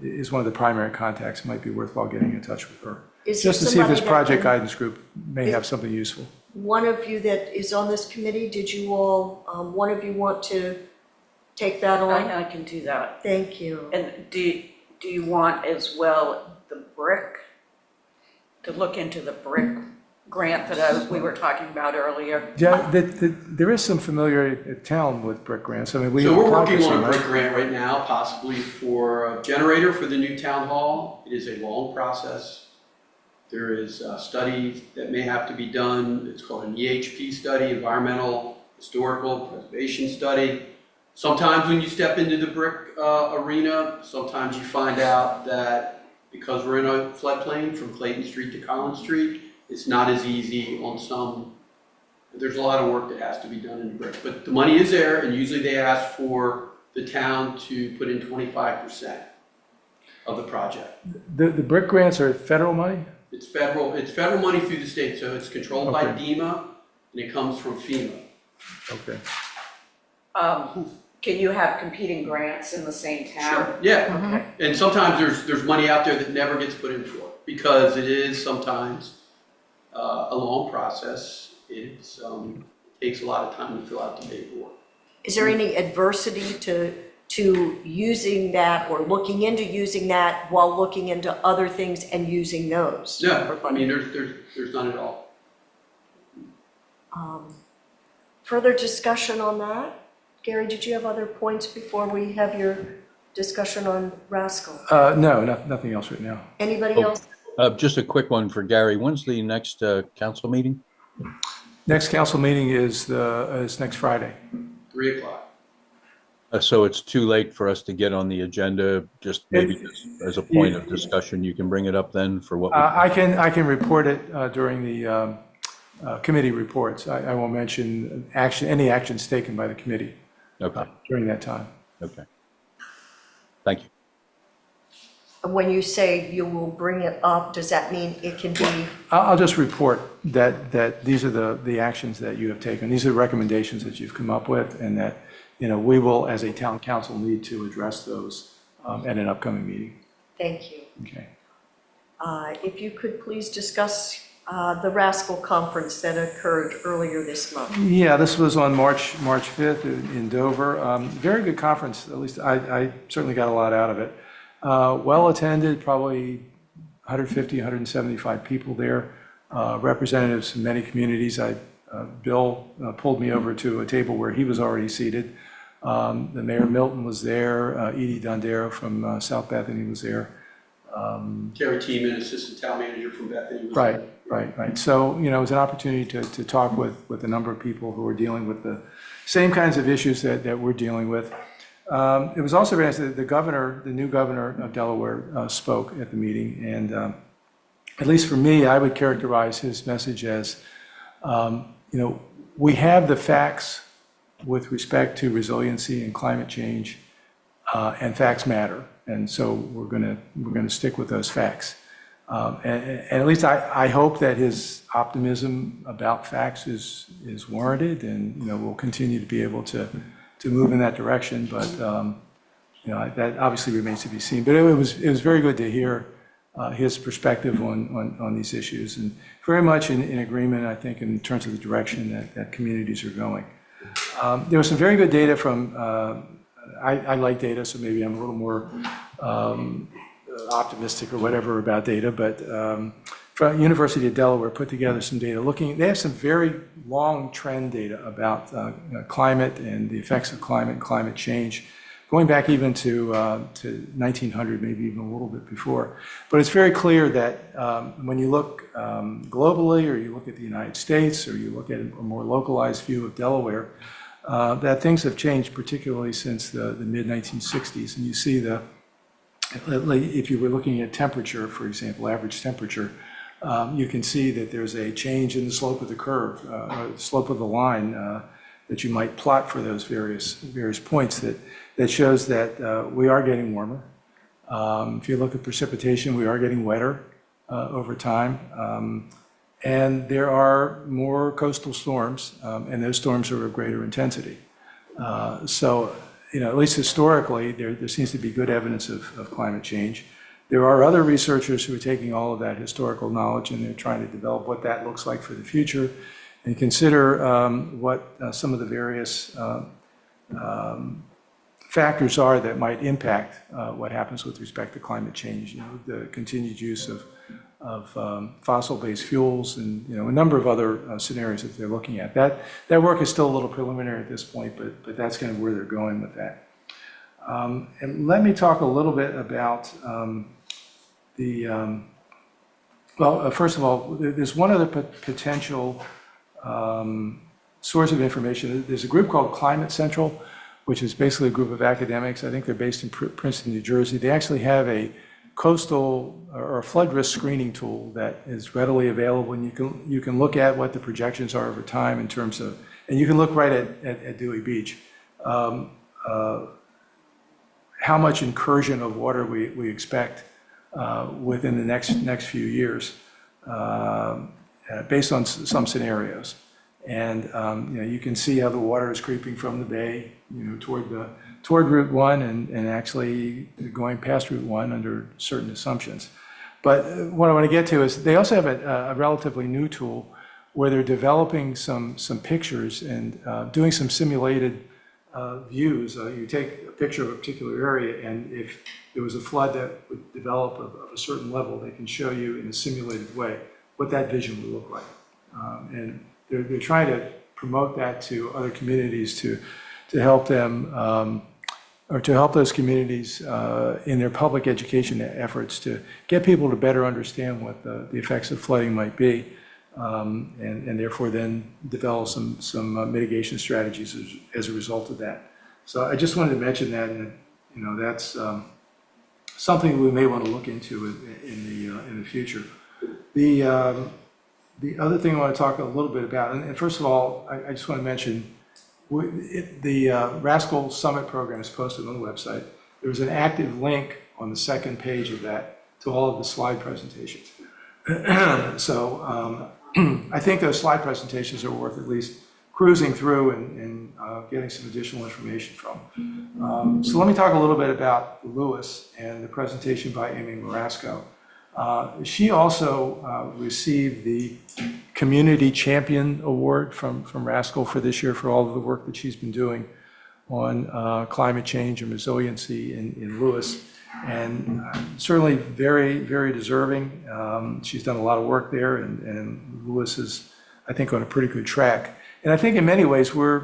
is one of the primary contacts. It might be worthwhile getting in touch with her. Is there Just to see if this somebody that project can- guidance group may have something useful. One of you that is on this committee, did you all, one of you want to take that on? I can do that. Thank you. And do you want as well the BRIC, to look into the BRIC grant that we were talking about earlier? Yeah, there is some familiarity at town with brick grants. I mean, we So we're applied for working on some, a brick right? grant right now, possibly for a generator for the new town hall. It is a long process. There is a study that may have to be done. It's called an EHP study, Environmental Historical Preservation Study. Sometimes when you step into the brick arena, sometimes you find out that because we're in a floodplain from Clayton Street to Collins Street, it's not as easy on some. There's a lot of work that has to be done in the brick, but the money is there, and usually they ask for the town to put in 25% of the project. The brick grants are federal money? It's federal money through the state, so it's controlled by Okay. DEMA, and it comes from FEMA. Okay. Can you have competing grants in the same town? Yeah, and sometimes there's money out there that never gets put in for, because it is sometimes a long process. It takes a lot of time to fill out the paperwork. Is there any adversity to using that or looking into using that while looking into other things and using those? No, for I funding? mean, there's none at all. Further discussion on that? Gary, did you have other points before we have your discussion on Rascal? No, nothing else right now. Anybody Oh. else? Just a quick one for Gary. When's the next council meeting? Next council meeting is next Friday. 3 o'clock. So it's too late for us to get on the agenda, just maybe just as a point of discussion, you can bring it up then for what we. I can report it during the committee reports. I will mention any actions taken by the committee Okay, during that time. okay. Thank you. When you say you will bring it up, does that mean it can be, I'll just report that these are the actions that you have taken. These are the recommendations that you've come up with, and that, we will, as a town council, need to address those at an upcoming meeting. thank you. Okay. If you could please discuss the Rascal Conference that occurred earlier this month. Yeah, this was on March 5th in Dover. Very good conference, at least I certainly got a lot out of it. Well attended, probably 150, 175 people there, representatives from many communities. Bill pulled me over to a table where he was already seated. The Mayor Milton was there, Edie Dondero from South Bethany was there. Terry Tiemann, Assistant Town Manager from Bethany. was Right, there. right. So, it was an opportunity to talk with a number of people who are dealing with the same kinds of issues that we're dealing with. It was also very nice that the new governor of Delaware spoke at the meeting. And at least for me, I would characterize his message as, we have the facts with respect to resiliency and climate change, and facts matter. And so we're going to stick with those facts. And at least I hope that his optimism about facts is warranted, and we'll continue to be able to move in that direction. But that obviously remains to be seen. But it was very good to hear his perspective on these issues, and very much in agreement, I think, in terms of the direction that communities are going. There was some very good data from. I like data, so maybe I'm a little more optimistic or whatever about data, but from University of Delaware put together some data they have some very long trend data about climate and the effects of climate and climate change, going back even to 1900, maybe even a little bit before. But it's very clear that when you look globally, or you look at the United States, or you look at a more localized view of Delaware, that things have changed, particularly since the mid-1960s. And you see if you were looking at temperature, for example, average temperature, you can see that there's a change in the slope of the curve, or the slope of the line that you might plot for those various points that shows that we are getting warmer. If you look at precipitation, we are getting wetter over time. And there are more coastal storms, and those storms are of greater intensity. So, at least historically, there seems to be good evidence of climate change. There are other researchers who are taking all of that historical knowledge, and they're trying to develop what that looks like for the future, and consider what some of the various factors are that might impact what happens with respect to climate change. The continued use of fossil-based fuels, and a number of other scenarios that they're looking at. That work is still a little preliminary at this point, but that's kind of where they're going with that. And let me talk a little bit about first of all, there's one other potential source of information. There's a group called Climate Central, which is basically a group of academics. I think they're based in Princeton, New Jersey. They actually have a coastal or flood risk screening tool that is readily available, and you can look at what the projections are over time in terms of, and you can look right at Dewey Beach, how much incursion of water we expect within the next few years, based on some scenarios. And you can see how the water is creeping from the bay, toward Route 1 and actually going past Route 1 under certain assumptions. But what I want to get to is they also have a relatively new tool where they're developing some pictures and doing some simulated views. You take a picture of a particular area, and if there was a flood that would develop of a certain level, they can show you in a simulated way what that vision would look like. And they're trying to promote that to other communities to help them, or to help those communities in their public education efforts to get people to better understand what the effects of flooding might be, and therefore then develop some mitigation strategies as a result of that. So I just wanted to mention that, and that's something we may want to look into in the future. The other thing I want to talk a little bit about, and first of all, I just want to mention, the Rascal Summit program is posted on the website. There's an active link on the second page of that to all of the slide presentations. So I think those slide presentations are worth at least cruising through and getting some additional information from. So let me talk a little bit about Lewis and the presentation by Amy Marasco. She also received the Community Champion Award from Rascal for this year for all of the work that she's been doing on climate change and resiliency in Lewis. And certainly very, very deserving. She's done a lot of work there, and Lewis is, I think, on a pretty good track. And I think in many ways we're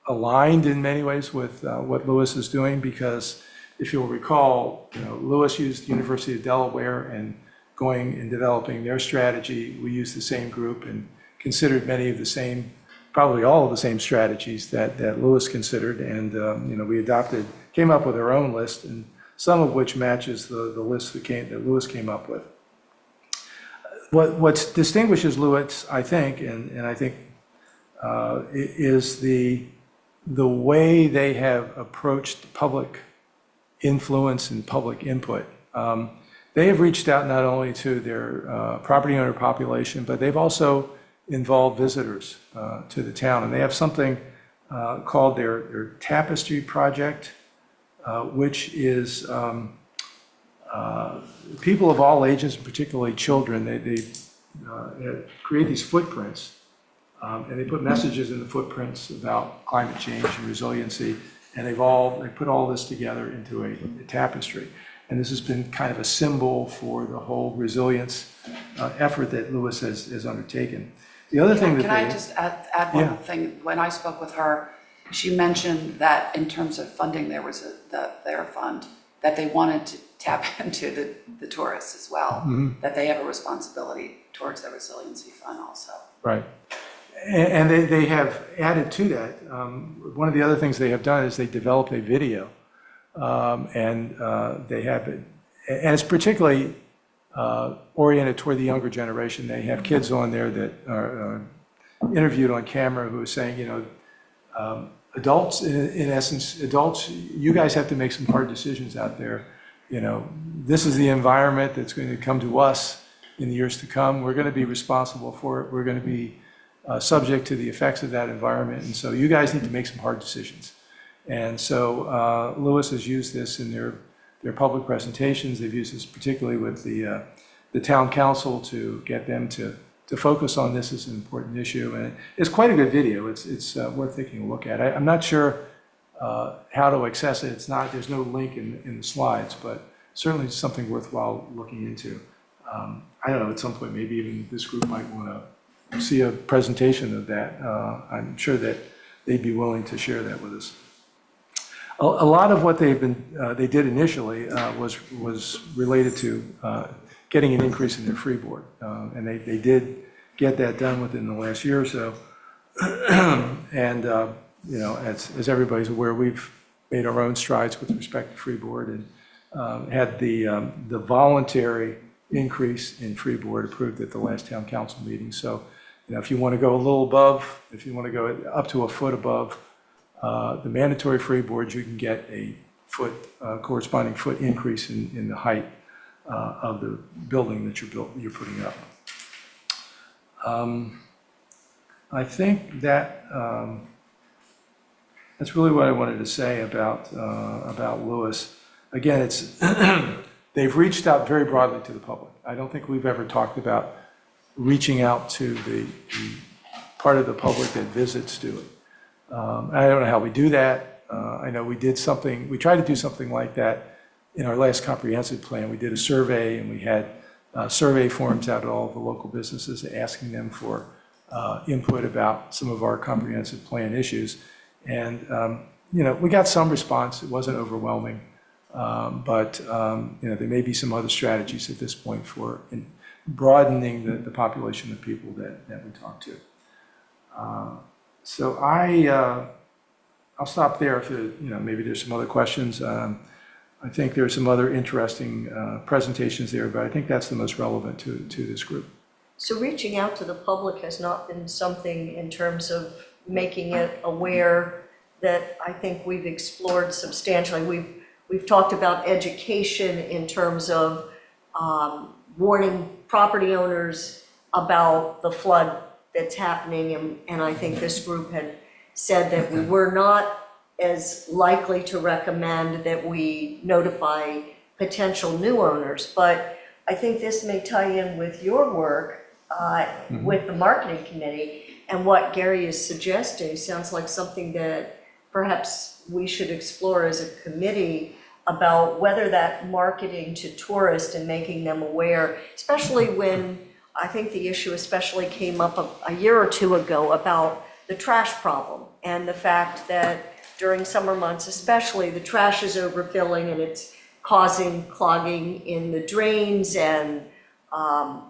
aligned in many ways with what Lewis is doing, because if you'll recall, Lewis used the University of Delaware and going and developing their strategy. We used the same group and considered many of the same, probably all of the same strategies that Lewis considered. And, we came up with our own list, and some of which matches the list that Lewis came up with. What distinguishes Lewis, I think, and I think is the way they have approached public influence and public input. They have reached out not only to their property owner population, but they've also involved visitors to the town. And they have something called their Tapestry Project, which is people of all ages, particularly children. They create these footprints, and they put messages in the footprints about climate change and resiliency. And they put all this together into a tapestry. And this has been kind of a symbol for the whole resilience effort that Lewis has undertaken. The other thing that Can I just add one thing? When I spoke with her, she mentioned that in terms of funding, there was their fund, that they wanted to tap into the tourists as well, that they have a responsibility towards the resiliency fund also. Right. And they have added to that. One of the other things they have done is they developed a video, and they have it, and it's particularly oriented toward the younger generation. They have kids on there that are interviewed on camera who are saying, adults, in essence, adults, you guys have to make some hard decisions out there. This is the environment that's going to come to us in the years to come. We're going to be responsible for it. We're going to be subject to the effects of that environment. And so you guys need to make some hard decisions. And so Lewis has used this in their public presentations. They've used this particularly with the town council to get them to focus on this as an important issue. And it's quite a good video. It's worth taking a look at. I'm not sure how to access it. There's no link in the slides, but certainly something worthwhile looking into. I don't know, at some point, maybe even this group might want to see a presentation of that. I'm sure that they'd be willing to share that with us. A lot of what they did initially was related to getting an increase in their freeboard, and they did get that done within the last year or so. And as everybody's aware, we've made our own strides with respect to freeboard, and had the voluntary increase in freeboard approved at the last town council meeting. So, if you want to go a little above, if you want to go up to a foot above the mandatory freeboard, you can get a corresponding foot increase in the height of the building that you're putting up. I think that that's really what I wanted to say about Lewis. Again, they've reached out very broadly to the public. I don't think we've ever talked about reaching out to the part of the public that visits to it. I don't know how we do that. I know we tried to do something like that in our last comprehensive plan. We did a survey, and we had survey forms out at all the local businesses asking them for input about some of our comprehensive plan issues. And, we got some response. It wasn't overwhelming. But there may be some other strategies at this point for broadening the population of people that we talk to. So I'll stop there. If maybe there's some other questions. I think there's some other interesting presentations there, but I think that's the most relevant to this group. So reaching out to the public has not been something in terms of making it aware that I think we've explored substantially. We've talked about education in terms of warning property owners about the flood that's happening, and I think this group had said that we were not as likely to recommend that we notify potential new owners, but I think this may tie in with your work with the marketing committee, and what Gary is suggesting sounds like something that perhaps we should explore as a committee about whether that marketing to tourists and making them aware, especially when I think the issue especially came up a year or two ago about the trash problem and the fact that during summer months especially, the trash is overfilling and it's causing clogging in the drains, and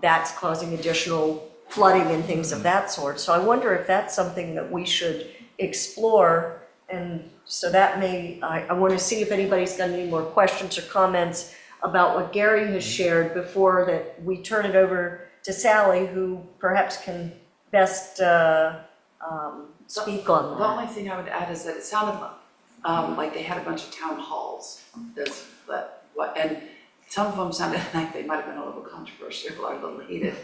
that's causing additional flooding and things of that sort. So I wonder if that's something that we should explore. And so that may, I want to see if anybody's got any more questions or comments about what Gary has shared before that we turn it over to Sally, who perhaps can best speak on The that. only thing I would add is that it sounded like they had a bunch of town halls, and some of them sounded like they might have been a little controversial or a little heated.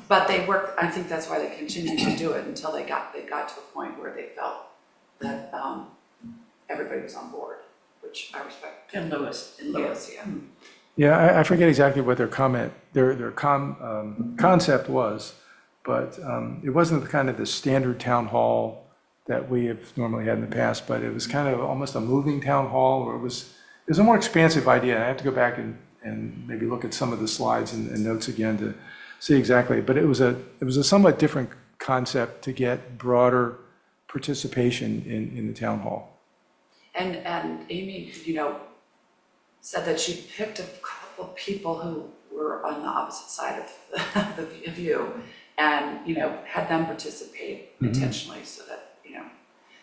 But they worked, I think that's why they continued to do it until they got to a point where they felt that everybody was on board, which I respect. In Lewis. In Lewis, yeah. Yeah, I forget exactly what their concept was, but it wasn't the kind of the standard town hall that we have normally had in the past, but it was kind of almost a moving town hall, or it was a more expansive idea. I have to go back and maybe look at some of the slides and notes again to see exactly, but it was a somewhat different concept to get broader participation in the town hall. And Amy, said that she picked a couple of people who were on the opposite side of the view and, had them participate intentionally so that,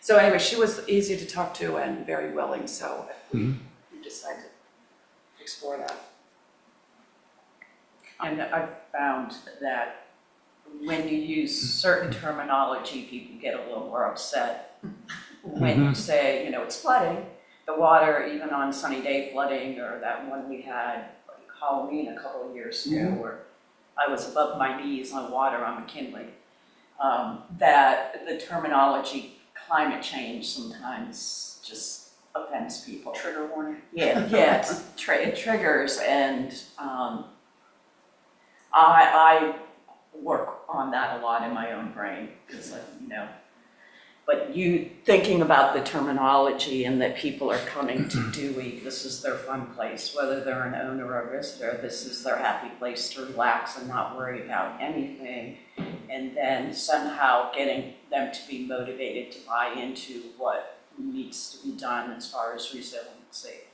So anyway, she was easy to talk to and very willing, so if we decide to explore that. And I've found that when you use certain terminology, people get a little more upset. When you say, it's flooding, the water, even on sunny day flooding, or that one we had like Halloween a couple of years ago, where I was above my knees on water on McKinley, that the terminology climate change sometimes just offends people. Trigger warning. Yeah, it triggers, and I work on that a lot in my own brain, because but you thinking about the terminology and that people are coming to Dewey, this is their fun place, whether they're an owner or a visitor, this is their happy place to relax and not worry about anything, and then somehow getting them to be motivated to buy into what needs to be done as far as resiliency.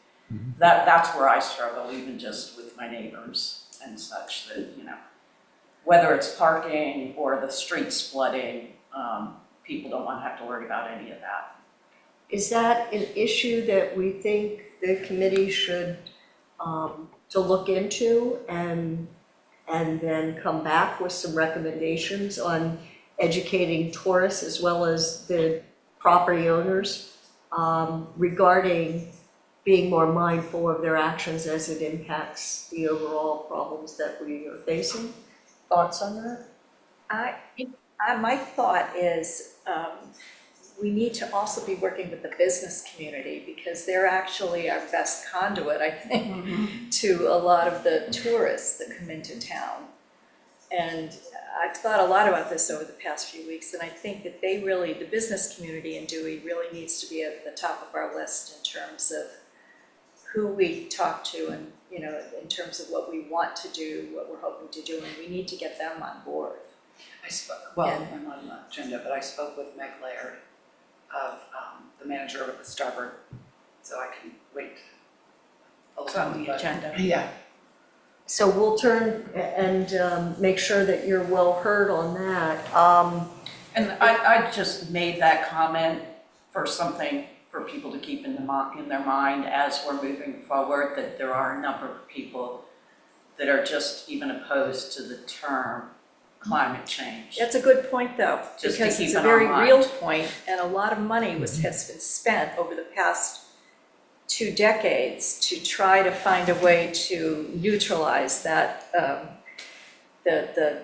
That's where I struggle, even just with my neighbors and such, that, whether it's parking or the streets flooding, people don't want to have to worry about any of that. Is that an issue that we think the committee should to look into and then come back with some recommendations on educating tourists as well as the property owners regarding being more mindful of their actions as it impacts the overall problems that we are facing? Thoughts on that? My thought is we need to also be working with the business community, because they're actually our best conduit, I think, to a lot of the tourists that come into town. And I've thought a lot about this over the past few weeks, and I think that the business community in Dewey really needs to be at the top of our list in terms of who we talk to and, in terms of what we want to do, what we're hoping to do, and we need to get them on board. I'm on the agenda, but I spoke with Meg Laird of the manager of the Starboard, so I can wait. It's on the agenda. Yeah. So we'll turn and make sure that you're well heard on that. And I just made that comment for something for people to keep in their mind as we're moving forward, that there are a number of people that are just even opposed to the term climate change. That's a good point, though, Just to because keep it's it a on very mind. real point, and a lot of money has been spent over the past 2 decades to try to find a way to neutralize that, the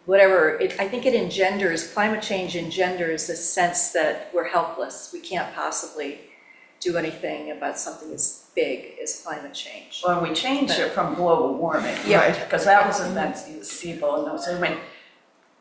I think it engenders, climate change engenders a sense that we're helpless. We can't possibly do anything about something as big as climate change. Well, we changed it from global warming, Yeah. right? Because that was offensive to people, and so when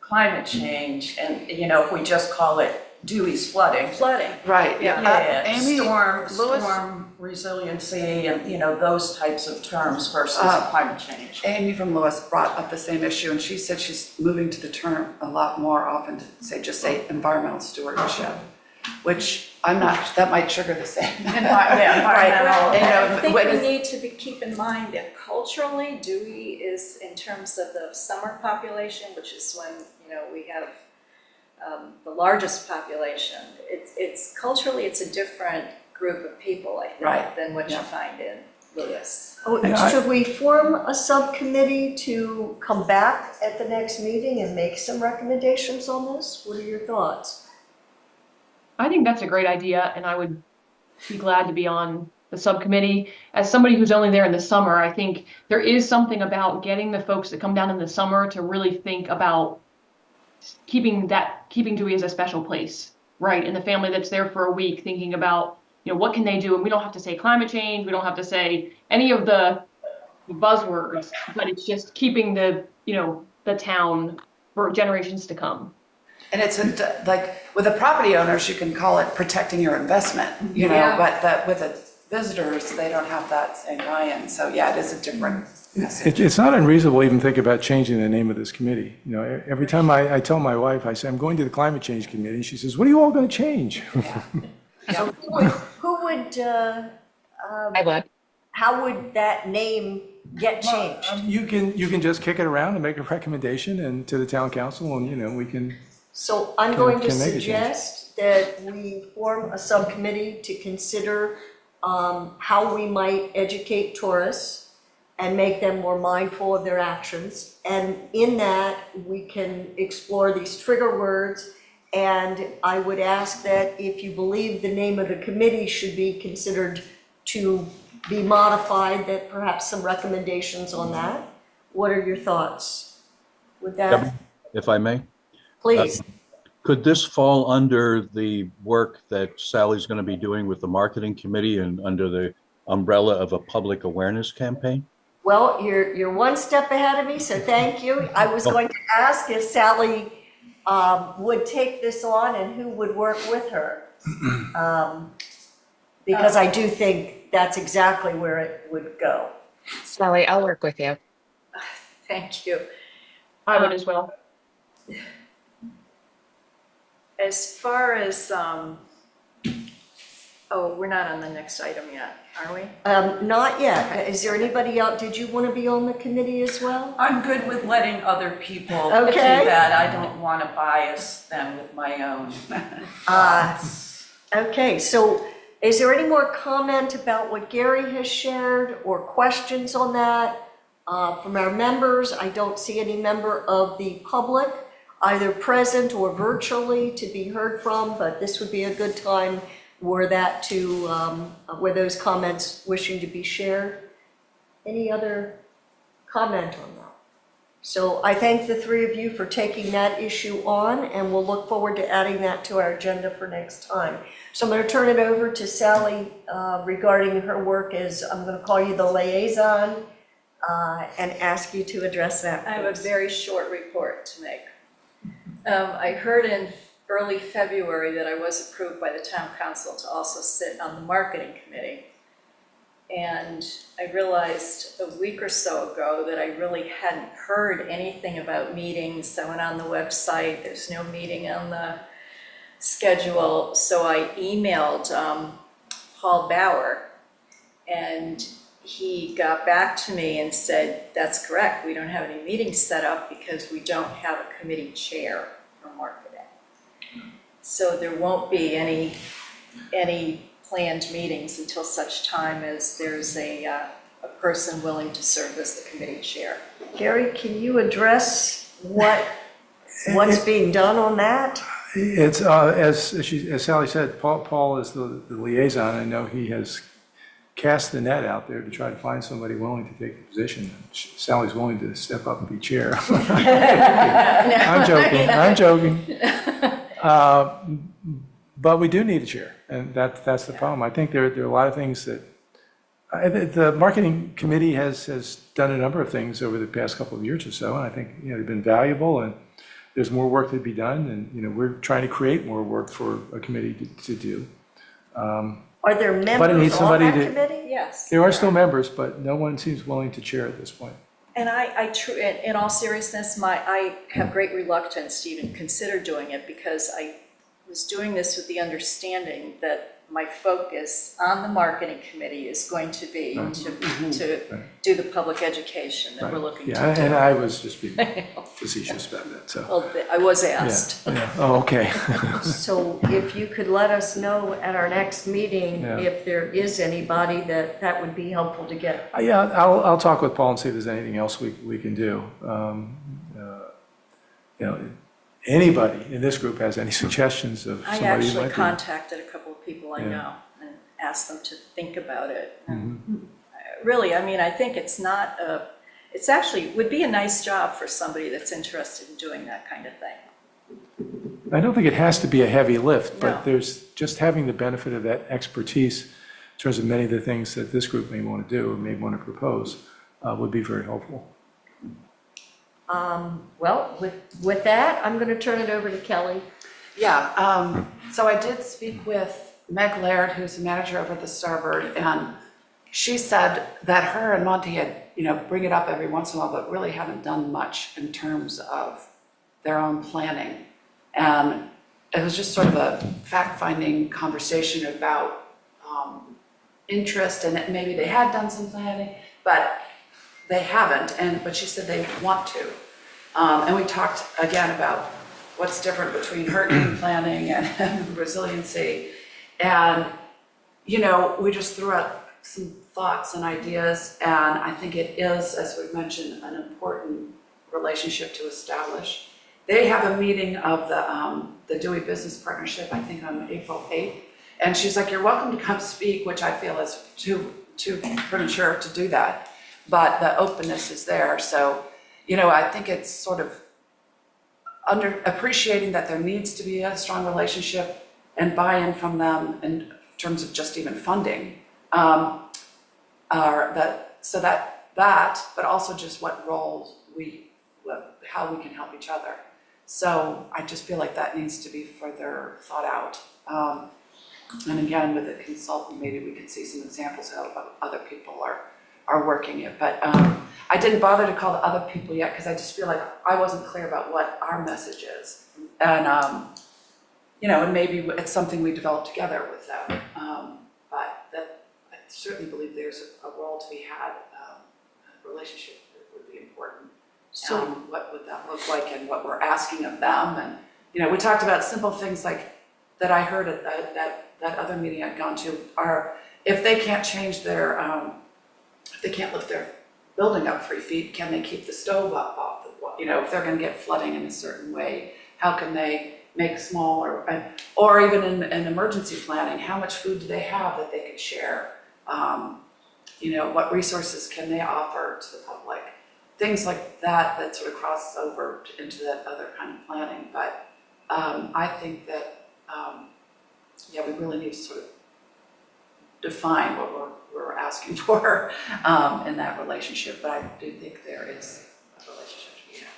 climate change, and, you know, if we just call it Dewey's flooding. Flooding. Right, Yeah, Amy, Lewis- storm resiliency, and, you know, those types of terms versus climate change. Amy from Lewis brought up the same issue, and she said she's moving to the term a lot more often to say environmental stewardship, which I'm not, that might trigger the same. Environmental. Well, You know, I think when we it's- need to keep in mind that culturally, Dewey is, in terms of the summer population, which is when, you know, we have the largest population, it's culturally, it's a different group of people, I Right. think, than what you Yeah. find in Lewis. Oh, should we form a subcommittee to come back at the next meeting and make some recommendations on this? What are your thoughts? I think that's a great idea, and I would be glad to be on the subcommittee. As somebody who's only there in the summer, I think there is something about getting the folks that come down in the summer to really think about keeping Dewey as a special place, right? And the family that's there for a week thinking about, you know, what can they do? And we don't have to say climate change, we don't have to say any of the buzzwords, but it's just keeping the town for generations to come. And it's like, with the property owners, you can call it protecting your investment, you know, Yeah. but with the visitors, they don't have that same buy-in. So yeah, it is a different message. It's not unreasonable to even think about changing the name of this committee. You know, every time I tell my wife, I say, I'm going to the Climate Change Committee, she says, what are you all going to change? So who would, I would. how would that name get changed? You can just kick it around and make a recommendation and to the town council, and, you know, we can, So I'm going to Can make a change. suggest that we form a subcommittee to consider how we might educate tourists and make them more mindful of their actions. And in that, we can explore these trigger words. And I would ask that if you believe the name of the committee should be considered to be modified, that perhaps some recommendations on that. What are your thoughts? Would that, If I may? please? Could this fall under the work that Sally's going to be doing with the marketing committee and under the umbrella of a public awareness campaign? Well, you're one step ahead of me, so thank you. I was going to ask if Sally would take this on and who would work with her. Because I do think that's exactly where it would go. Sally, I'll work with you. Thank you. I would as well. As far as, oh, we're not on the next item yet, are we? Not yet. Is there anybody else? Did you want to be on the committee as well? I'm good with letting other people do Okay. that. I don't want to bias them with my own. Okay, so is there any more comment about what Gary has shared or questions on that from our members? I don't see any member of the public, either present or virtually, to be heard from, but this would be a good time were those comments wishing to be shared. Any other comment on that? So I thank the three of you for taking that issue on, and we'll look forward to adding that to our agenda for next time. So I'm going to turn it over to Sally regarding her work as, I'm going to call you the liaison, and ask you to address that. I have a please. very short report to make. I heard in early February that I was approved by the town council to also sit on the marketing committee. And I realized a week or so ago that I really hadn't heard anything about meetings. I went on the website, there's no meeting on the schedule. So I emailed Paul Bauer, and he got back to me and said, that's correct, we don't have any meetings set up because we don't have a committee chair for marketing. So there won't be any planned meetings until such time as there's a person willing to serve as the committee chair. Gary, can you address what's being done on that? it's, as Sally said, Paul is the liaison. I know he has cast the net out there to try to find somebody willing to take the position. Sally's willing to step up and be chair. I'm joking. But we do need a chair, and that's the problem. I think there are a lot of things that, the marketing committee has done a number of things over the past couple of years or so, and I think, they've been valuable, and there's more work to be done, and we're trying to create more work for a committee to do. Are there But it members needs on somebody that to- committee? Yes. There are still members, but no one seems willing to chair at this point. And in all seriousness, I have great reluctance to even consider doing it because I was doing this with the understanding that my focus on the marketing committee is going to be to do the public education that we're looking to do. Yeah, and I was just being facetious about that, so. Well, I was asked. Yeah. Oh, okay. So if you could let us know at our next meeting Yeah. if there is anybody that would be helpful to get. Yeah, I'll talk with Paul and see if there's anything else we can do. Anybody in this group has any suggestions of I somebody who actually might be? contacted a couple of people I Yeah. know and asked them to think about it. And Mm-hmm. really, I think it's actually, would be a nice job for somebody that's interested in doing that kind of thing. I don't think it has to be a heavy lift, No. but there's just having the benefit of that expertise in terms of many of the things that this group may want to do or may want to propose would be very helpful. Well, with that, I'm going to turn it over to Kelly. Yeah, so I did speak with Meg Laird, who's the manager over at the Starboard, and she said that her and Monty had, bring it up every once in a while, but really haven't done much in terms of their own planning. And it was just sort of a fact-finding conversation about interest, and that maybe they had done some planning, but they haven't, but she said they want to. And we talked again about what's different between hurricane planning and resiliency. And, we just threw out some thoughts and ideas, and I think it is, as we mentioned, an important relationship to establish. They have a meeting of the Dewey Business Partnership, I think on April 8th, and she's like, you're welcome to come speak, which I feel is too premature to do that, but the openness is there. So, I think it's sort of appreciating that there needs to be a strong relationship and buy-in from them in terms of just even funding, but also just what roles how we can help each other. So I just feel like that needs to be further thought out. And again, with a consultant, maybe we could see some examples of how other people are working it. But I didn't bother to call the other people yet because I just feel like I wasn't clear about what our message is. And, and maybe it's something we develop together with them. But I certainly believe there's a role to be had, a relationship that would be important. So What would that look like and what we're asking of them? And, we talked about simple things like that I heard at that other meeting I'd gone to are if they can't change their, if they can't lift their building up 3 feet, can they keep the stove up off the wall? If they're going to get flooding in a certain way, how can they make smaller, or even in emergency planning, how much food do they have that they could share? What resources can they offer to the public? Things like that sort of cross over into that other kind of planning. But I think that, we really need to sort of define what we're asking for in that relationship. But I do think there is a relationship to be had.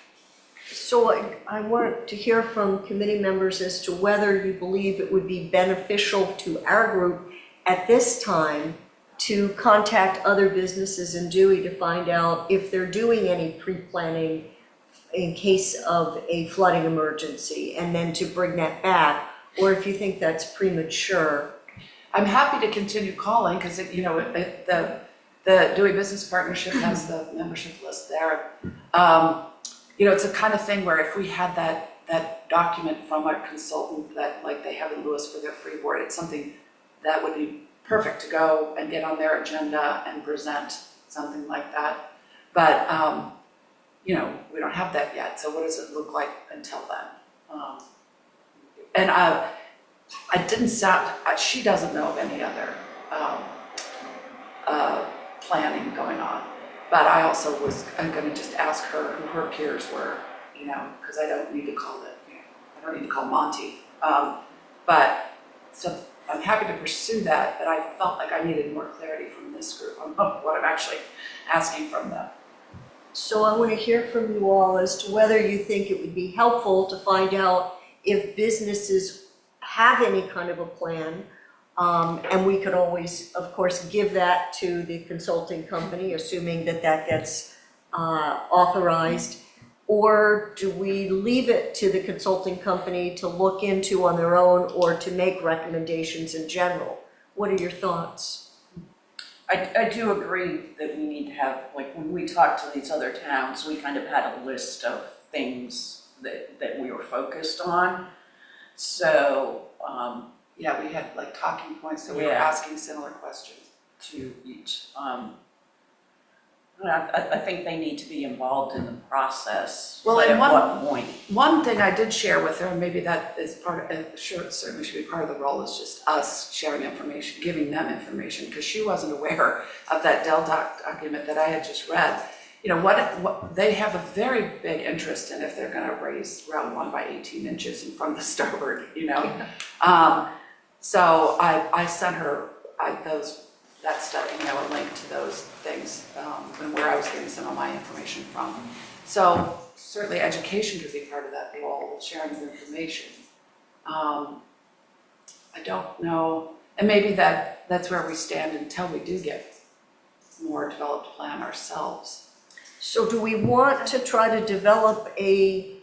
So I want to hear from committee members as to whether you believe it would be beneficial to our group at this time to contact other businesses in Dewey to find out if they're doing any pre-planning in case of a flooding emergency, and then to bring that back, or if you think that's premature. I'm happy to continue calling because, the Dewey Business Partnership has the membership list there. It's a kind of thing where if we had that document from our consultant that like they have in Lewis for their free board, it's something that would be perfect to go and get on their agenda and present something like that. But, we don't have that yet. So what does it look like until then? And I didn't sound, she doesn't know of any other planning going on. But I also I'm gonna just ask her who her peers were, because I don't need to call I don't need to call Monty. But, so I'm happy to pursue that, but I felt like I needed more clarity from this group on what I'm actually asking from them. So I want to hear from you all as to whether you think it would be helpful to find out if businesses have any kind of a plan. And we could always, of course, give that to the consulting company, assuming that that gets authorized. Or do we leave it to the consulting company to look into on their own or to make recommendations in general? What are your thoughts? I do agree that we need to have, like, when we talked to these other towns, we kind of had a list of things that we were focused on. So, Yeah, we had like talking points that we were Yeah. asking similar questions to each. I think they need to be involved in the process, Well, but and at what point? One thing I did share with her, and maybe that is part of, sure, it certainly should be part of the role, is just us sharing information, giving them information, because she wasn't aware of that Dell document that I had just read. What they have a very big interest in if they're gonna raise Route 1 by 18 inches in front of the starboard, So I sent her that study, a link to those things, and where I was getting some of my information from. So certainly education could be part of that role, sharing of information. I don't know, and maybe that's where we stand until we do get more developed plan ourselves. So do we want to try to develop a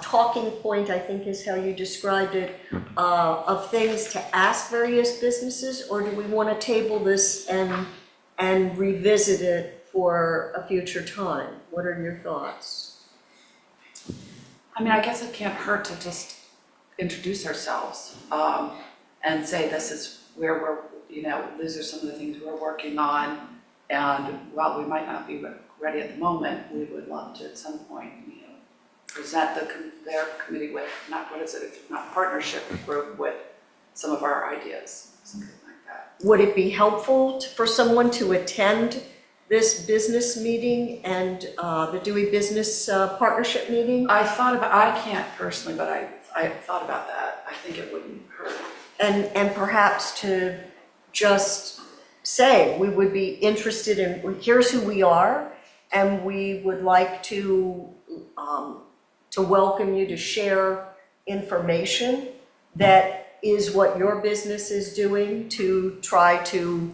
talking point, I think is how you described it, of things to ask various businesses? Or do we want to table this and revisit it for a future time? What are your thoughts? I mean, I guess it can't hurt to just introduce ourselves, and say this is where we're, these are some of the things we're working on. And while we might not be ready at the moment, we would love to at some point, present their committee with, not partnership group with some of our ideas, something like that. Would it be helpful for someone to attend this business meeting and the Dewey Business Partnership meeting? I can't personally, but I thought about that. I think it wouldn't hurt. And perhaps to just say, we would be interested in, here's who we are, and we would like to welcome you to share information that is what your business is doing to try to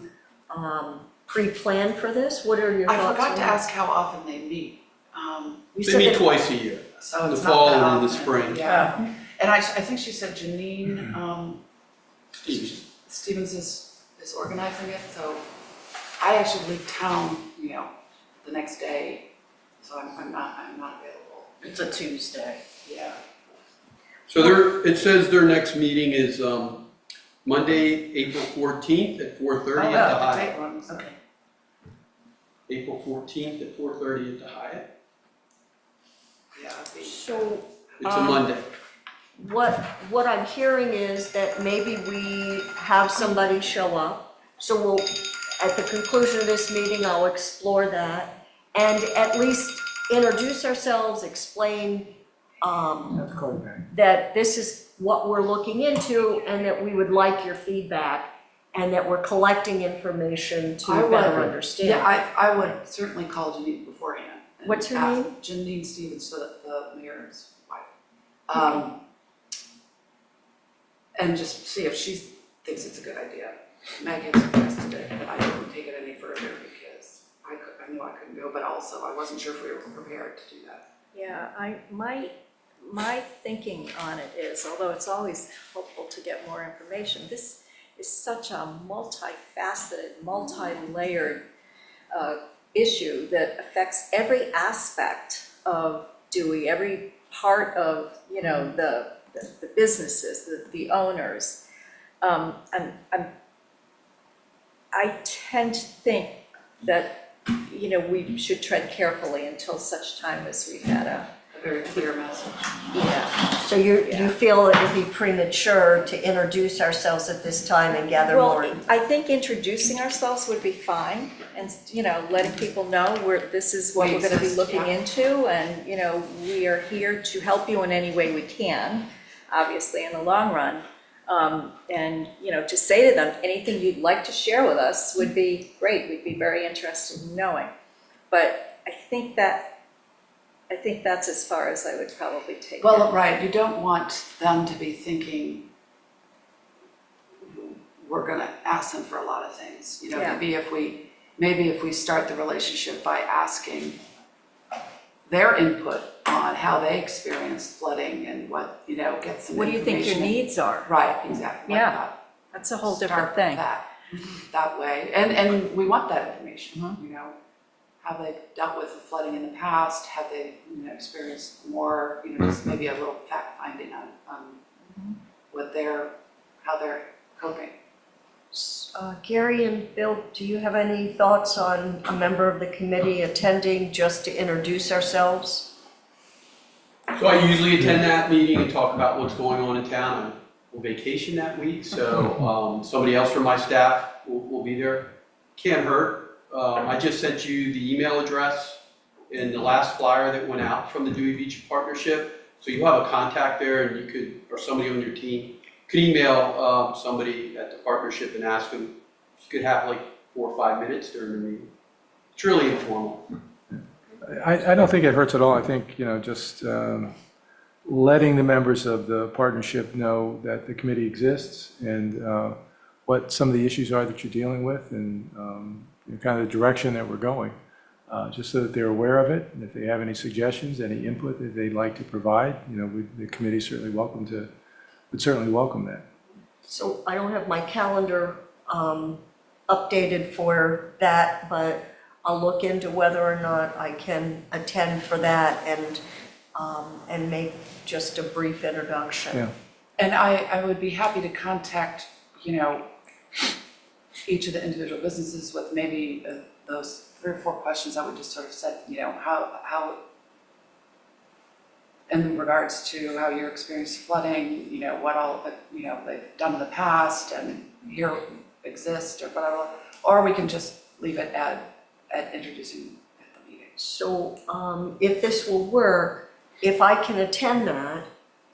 pre-plan for this. What are your thoughts? I forgot on to that? ask how often they meet. You They said meet that- twice a year, So in the it's not fall that and in the often. spring. Yeah, and I think she said Janine Steve. Stevens is organizing it, so I actually leave town, the next day, so I'm not available. It's a Tuesday. Yeah. So it says their next meeting is Monday, April 14th at 4:30 at the The Hyatt. date runs. Okay. April 14th at 4:30 at the Hyatt. Yeah, it'd be- So It's a Monday. what I'm hearing is that maybe we have somebody show up. So we'll, at the conclusion of this meeting, I'll explore that and at least introduce ourselves, explain that this is what we're looking into and that we would like your feedback and that we're collecting information to I would- better understand. Yeah, I would certainly call Janine beforehand. and What's her ask- name? Janine Stevens, the mayor's wife. And just see if she thinks it's a good idea. Maggie had suggested it, but I didn't take it any further because I knew I couldn't go, but also I wasn't sure if we were prepared to do that. Yeah, my thinking on it is, although it's always helpful to get more information, this is such a multifaceted, multi-layered issue that affects every aspect of Dewey, every part of, the businesses, the owners. I tend to think that, we should tread carefully until such time as we've had a very clear message. Yeah. So you feel it would be premature to introduce ourselves at this time and gather more? Well, I think introducing ourselves would be fine, and, letting people know this is what We we're gonna be exist, looking yeah. into, and, we are here to help you in any way we can, obviously, in the long run. And, to say to them, anything you'd like to share with us would be great, we'd be very interested in knowing. But I think that's as far as I would probably take it. Well, right, you don't want them to be thinking we're gonna ask them for a lot of things. Yeah. Maybe if we start the relationship by asking their input on how they experienced flooding and what, get some What do you think your information. needs are? Right, exactly, like Yeah. that. That's a whole Start different with thing. that way, and we want that information, Have they dealt with the flooding in the past, have they, experienced more, just maybe a little fact finding on how they're coping. Gary and Bill, do you have any thoughts on a member of the committee attending just to introduce ourselves? So I usually attend that meeting and talk about what's going on in town. I'm on vacation that week, so somebody else from my staff will be there. Can't hurt. I just sent you the email address in the last flyer that went out from the Dewey Beach Partnership. So you have a contact there, and you could, or somebody on your team, could email somebody at the partnership and ask them if you could have like 4 or 5 minutes during the meeting. It's really informal. I don't think it hurts at all. I think, just letting the members of the partnership know that the committee exists and what some of the issues are that you're dealing with and kind of the direction that we're going, just so that they're aware of it. And if they have any suggestions, any input that they'd like to provide, the committee would certainly welcome that. So I don't have my calendar updated for that, but I'll look into whether or not I can attend for that and make just a brief introduction. Yeah. And I would be happy to contact, each of the individual businesses with maybe those 3 or 4 questions I would just sort of said, how in regards to how your experience flooding, what all, they've done in the past and here exist or whatever, or we can just leave it at introducing at the meeting. So if this will work, if I can attend that,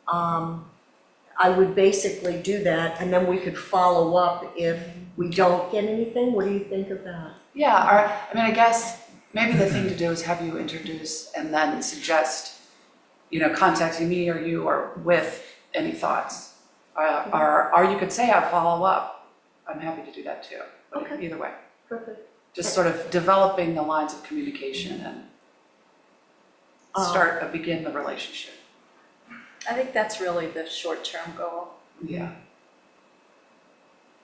I would basically do that, and then we could follow up if we don't get anything. What do you think of that? Yeah, I guess maybe the thing to do is have you introduce and then suggest, contacting me or you or with any thoughts. Or you could say I'll follow up. I'm happy to do that too. But Okay. Either way, Perfect. just sort of developing the lines of communication and begin the relationship. I think that's really the short-term goal. Yeah.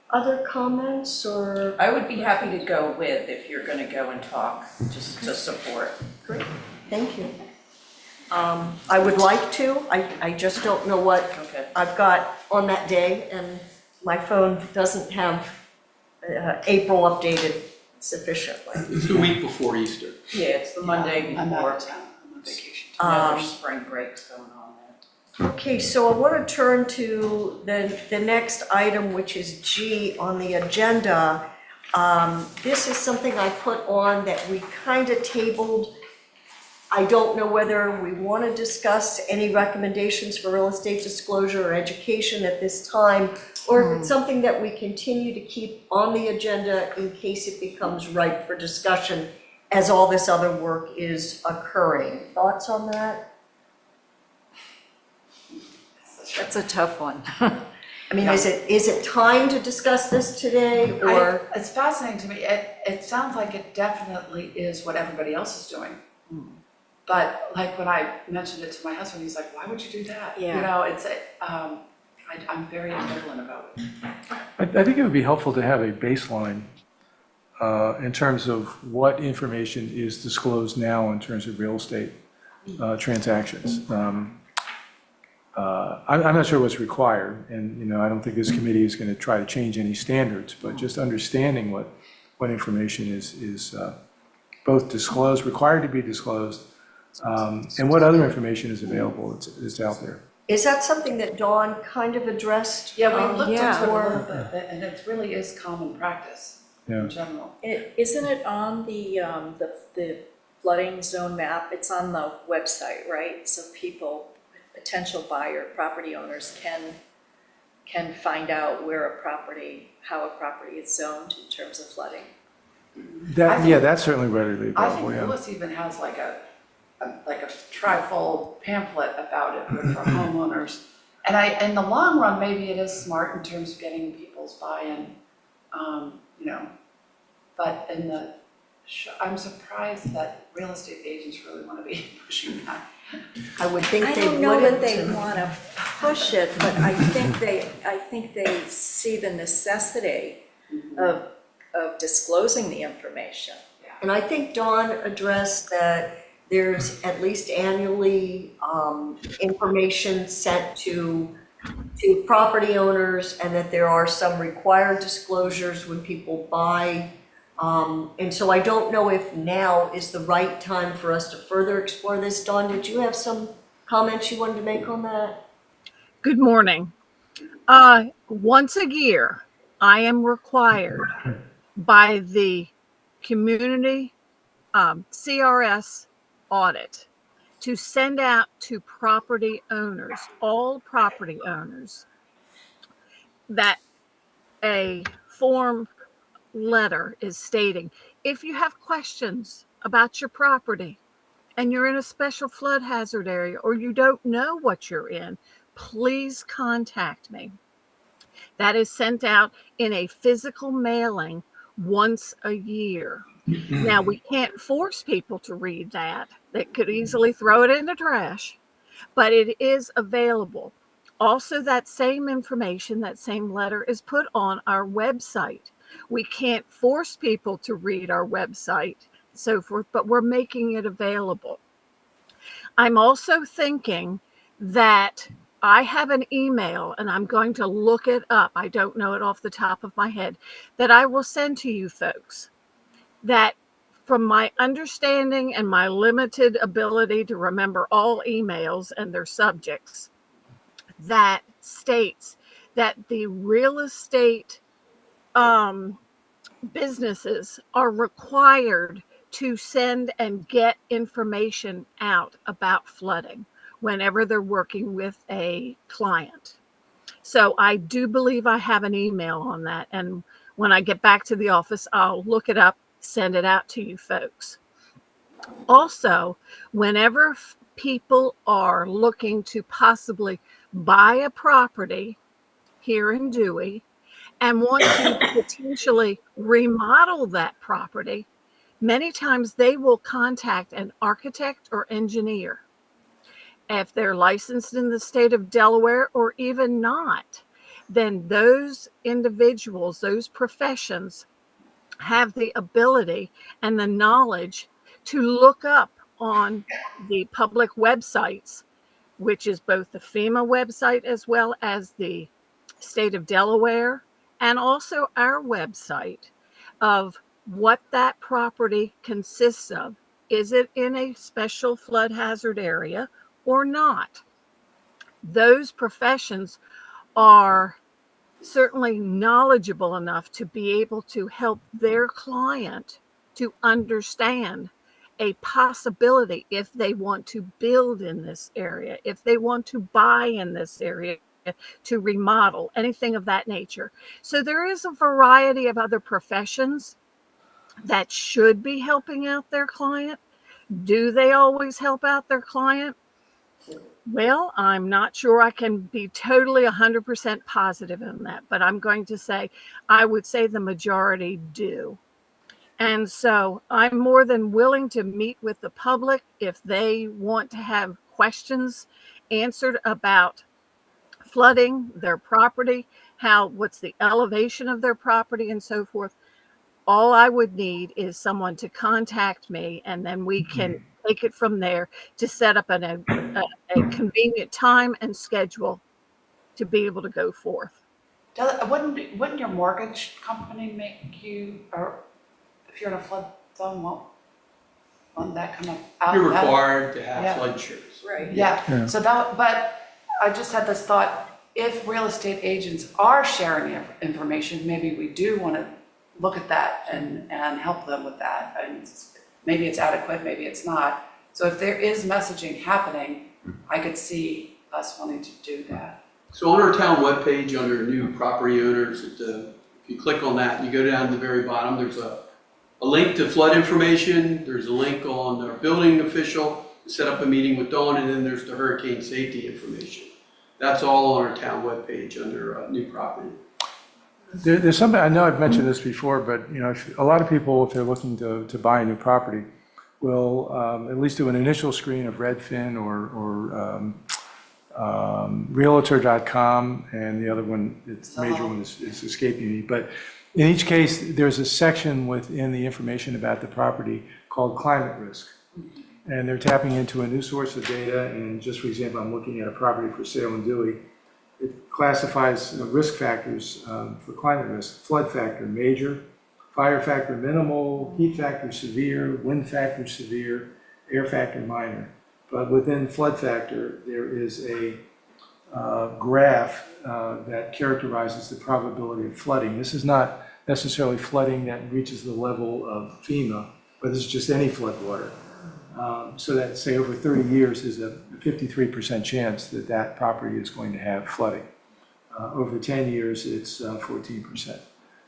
Other comments or? I would be happy to go with if you're gonna go and talk, just to support. Great, thank you. I would like to, I just don't know what Okay. I've got on that day, and my phone doesn't have April updated sufficiently. It's the week before Easter. Yeah, it's the Monday I'm before. out of town, I'm on vacation. There's spring breaks going on there. Okay, so I want to turn to the next item, which is G on the agenda. This is something I put on that we kind of tabled. I don't know whether we want to discuss any recommendations for real estate disclosure or education at this time, or if it's something that we continue to keep on the agenda in case it becomes ripe for discussion as all this other work is occurring. Thoughts on that? That's a tough one. I mean, is it time to discuss this today, or? It's fascinating to me. It sounds like it definitely is what everybody else is doing. But like when I mentioned it to my husband, he's like, why would you do that? Yeah. I'm very ambivalent about it. I think it would be helpful to have a baseline in terms of what information is disclosed now in terms of real estate transactions. I'm not sure what's required, and I don't think this committee is going to try to change any standards, but just understanding what information is both disclosed, required to be disclosed, And what other information is available that's out there? Is that something that Dawn kind of addressed? Yeah, we looked into it a before? little bit, and it really is common practice Yeah. in general. Isn't it on the flooding zone map? It's on the website, right? So people, potential buyer, property owners can find out how a property is zoned in terms of flooding. Yeah, that's certainly readily I available, think yeah. Lewis even has like a trifold pamphlet about it for homeowners. And in the long run, maybe it is smart in terms of getting people's buy-in, but I'm surprised that real estate agents really want to be pushing that. I would think I they don't know that wouldn't. they want to push it, but I think they see the necessity of disclosing the information. And I think Dawn addressed that there's at least annually information sent to property owners, and that there are some required disclosures when people buy. And so I don't know if now is the right time for us to further explore this. Dawn, did you have some comments you wanted to make on that? Good morning. Once a year, I am required by the community CRS audit to send out to property owners, all property owners, that a form letter is stating, if you have questions about your property and you're in a special flood hazard area or you don't know what you're in, please contact me. That is sent out in a physical mailing once a year. Now, we can't force people to read that. They could easily throw it in the trash, but it is available. Also, that same information, that same letter is put on our website. We can't force people to read our website, so forth, but we're making it available. I'm also thinking that I have an email, and I'm going to look it up. I don't know it off the top of my head, that I will send to you folks. That, from my understanding and my limited ability to remember all emails and their subjects, that states that the real estate businesses are required to send and get information out about flooding whenever they're working with a client. So I do believe I have an email on that. And when I get back to the office, I'll look it up, send it out to you folks. Also, whenever people are looking to possibly buy a property here in Dewey and want to potentially remodel that property, many times they will contact an architect or engineer. If they're licensed in the state of Delaware or even not, then those individuals, those professions, have the ability and the knowledge to look up on the public websites, which is both the FEMA website as well as the state of Delaware, and also our website, of what that property consists of. Is it in a special flood hazard area or not? Those professions are certainly knowledgeable enough to be able to help their client to understand a possibility if they want to build in this area, if they want to buy in this area, to remodel, anything of that nature. So there is a variety of other professions that should be helping out their client. Do they always help out their client? Well, I'm not sure I can be totally 100% positive in that, but I'm going to say, I would say the majority do. And so I'm more than willing to meet with the public if they want to have questions answered about flooding their property, what's the elevation of their property and so forth. All I would need is someone to contact me, and then we can take it from there to set up a convenient time and schedule to be able to go forth. Wouldn't your mortgage company make you, or if you're in a flood zone, on that come out. You're that- required to have Yeah. flood insurance. Right. Yeah. Yeah, so that, but I just had this thought, if real estate agents are sharing information, maybe we do want to look at that and help them with that. And maybe it's adequate, maybe it's not. So if there is messaging happening, I could see us wanting to do that. So on our town webpage, under new property owners, if you click on that, you go down to the very bottom, there's a link to flood information, there's a link on our building official, to set up a meeting with Dawn, and then there's the hurricane safety information. That's all on our town webpage under new property. There's something, I know I've mentioned this before, but, you know, if, a lot of people, if they're looking to buy a new property, will at least do an initial screen of Redfin or Realtor.com, and the other one, it's major one is escaping me. But in each case, there's a section within the information about the property called climate risk. And they're tapping into a new source of data, and just for example, I'm looking at a property for sale in Dewey. It classifies risk factors for climate risk: flood factor, major; fire factor, minimal; heat factor, severe; wind factor, severe; air factor, minor. But within flood factor, there is a graph that characterizes the probability of flooding. This is not necessarily flooding that reaches the level of FEMA, but this is just any flood water. So that, say, over 30 years, there's a 53% chance that that property is going to have flooding. Over 10 years, it's 14%.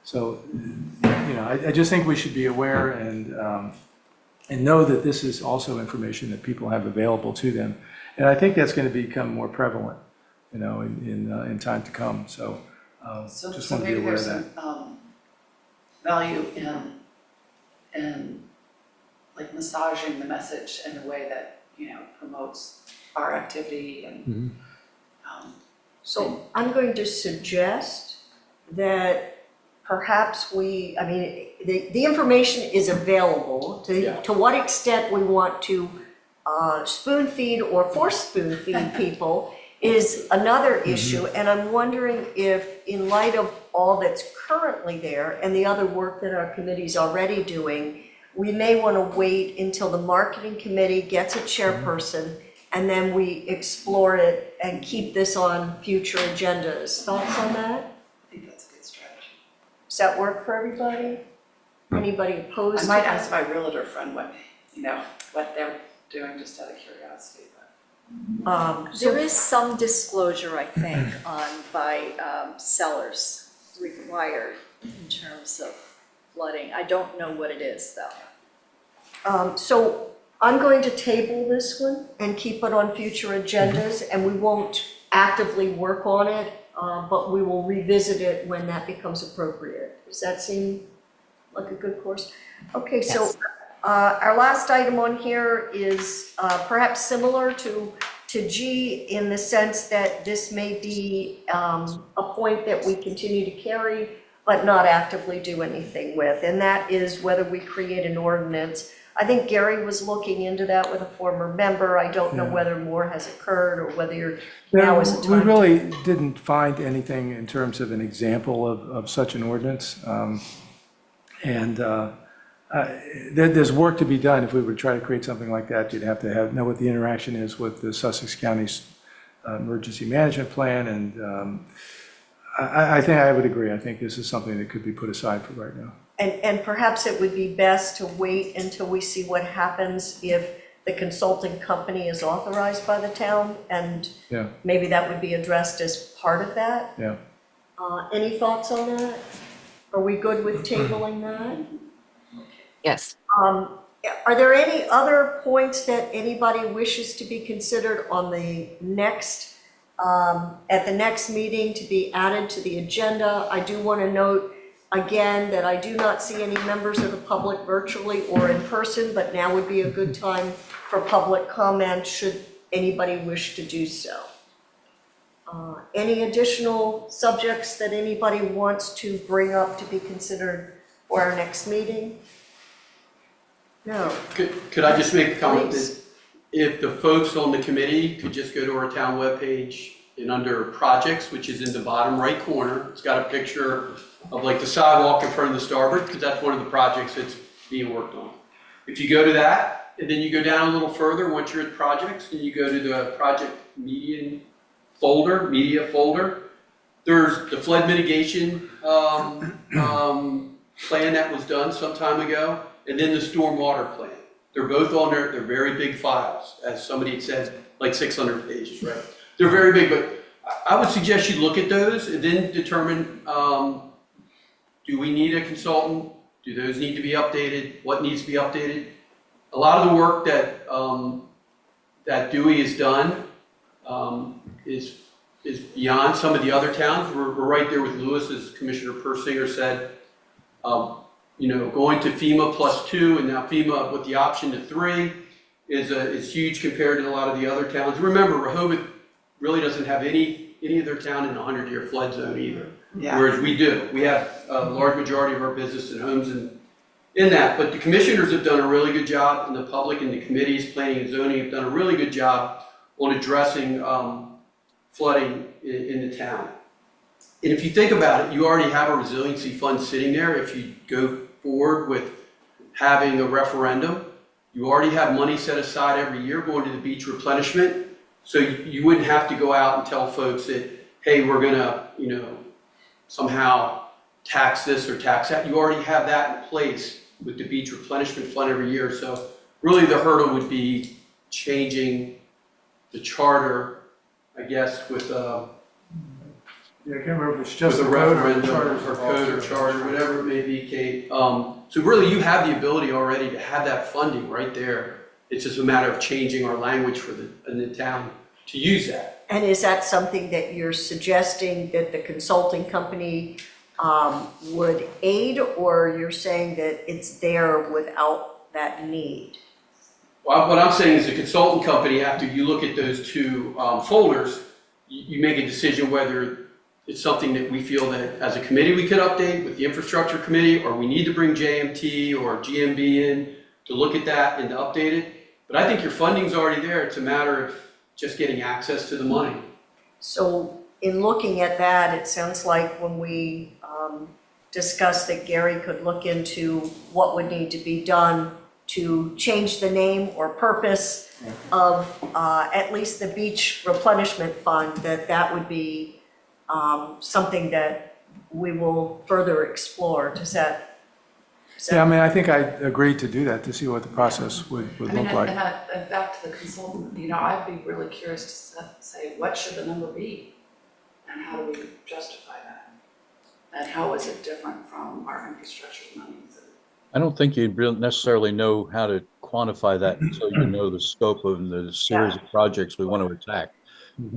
So, you know, I just think we should be aware and know that this is also information that people have available to them. And I think that's going to become more prevalent, you know, in time to come. So, So just want to be maybe aware of there's that. some value in like massaging the message in a way that, you know, promotes our activity and, So I'm going to suggest that perhaps I mean, the information is available. Yeah. To what extent we want to spoon feed or force spoon feed people is another issue. And I'm wondering if, in light of all that's currently there and the other work that our committee's already doing, we may want to wait until the marketing committee gets a chairperson, and then we explore it and keep this on future agendas. Thoughts on that? I think that's a good strategy. Does that work for everybody? Anybody opposed I to might that? ask my realtor friend what they're doing, just out of curiosity, but. There is some disclosure, I think, by sellers required in terms of flooding. I don't know what it is, though. So I'm going to table this one and keep it on future agendas, and we won't actively work on it, but we will revisit it when that becomes appropriate. Does that seem like a good course? Okay, so Yes. our last item on here is perhaps similar to G, in the sense that this may be a point that we continue to carry but not actively do anything with, and that is whether we create an ordinance. I think Gary was looking into that with a former member. I don't know Yeah. whether more has occurred or whether now is the time. We really didn't find anything in terms of an example of such an ordinance. There's work to be done. If we were to try to create something like that, you'd have to know what the interaction is with the Sussex County's emergency management plan. And I think I would agree. I think this is something that could be put aside for right now. And perhaps it would be best to wait until we see what happens if the consulting company is authorized by the town, and Yeah, maybe that would be addressed as part of that. yeah. Any thoughts on that? Are we good with tabling that? Yes. Are there any other points that anybody wishes to be considered on the next, at the next meeting to be added to the agenda? I do want to note again that I do not see any members of the public virtually or in person, but now would be a good time for public comment should anybody wish to do so. Any additional subjects that anybody wants to bring up to be considered for our next meeting? No. Could I just make a comment Please. that if the folks on the committee could just go to our town webpage and under projects, which is in the bottom right corner, it's got a picture of like the sidewalk in front of the Starboard, because that's one of the projects that's being worked on. If you go to that, and then you go down a little further, once you're at projects, and you go to the project media folder. There's the flood mitigation plan that was done some time ago, and then the stormwater plan. They're both on there, they're very big files, as somebody had said, like 600 pages, right? They're very big, but I would suggest you look at those and then determine, do we need a consultant? Do those need to be updated? What needs to be updated? A lot of the work that, that Dewey has done is beyond some of the other towns. We're right there with Lewis, as Commissioner Persinger said. You know, going to FEMA +2 and now FEMA with the option to 3 is huge compared to a lot of the other towns. Remember, Rehoboth really doesn't have any of their town in a 100-year flood zone either. Yeah. Whereas we do. We have a large majority of our business and homes in that. But the commissioners have done a really good job, and the public and the committees, planning and zoning, have done a really good job on addressing flooding in the town. And if you think about it, you already have a resiliency fund sitting there. If you go forward with having a referendum, you already have money set aside every year going to the beach replenishment. So you wouldn't have to go out and tell folks that, hey, we're gonna, you know, somehow tax this or tax that. You already have that in place with the beach replenishment fund every year. So really the hurdle would be changing the charter, I guess, with Yeah, I can't remember if it's with just a the code or referendum the charters or are code or also- charter, whatever it may be, Kate. So really you have the ability already to have that funding right there. It's just a matter of changing our language for in the town to use that. And is that something that you're suggesting that the consulting company would aid, or you're saying that it's there without that need? Well, what I'm saying is the consultant company, after you look at those two folders, you make a decision whether it's something that we feel that as a committee we could update with the infrastructure committee, or we need to bring JMT or GMB in to look at that and to update it. But I think your funding's already there. It's a matter of just getting access to the money. So in looking at that, it sounds like when we discussed that Gary could look into what would need to be done to change the name or purpose of at least the beach replenishment fund, that would be something that we will further explore. Does that? Yeah, I mean, I think I agreed to do that, to see what the process would I mean, look like. and back to the consultant, you know, I'd be really curious to say, what should the number be? And how do we justify that? And how is it different from our infrastructure money? I don't think you'd necessarily know how to quantify that until you know the scope of the series of projects we want to attack.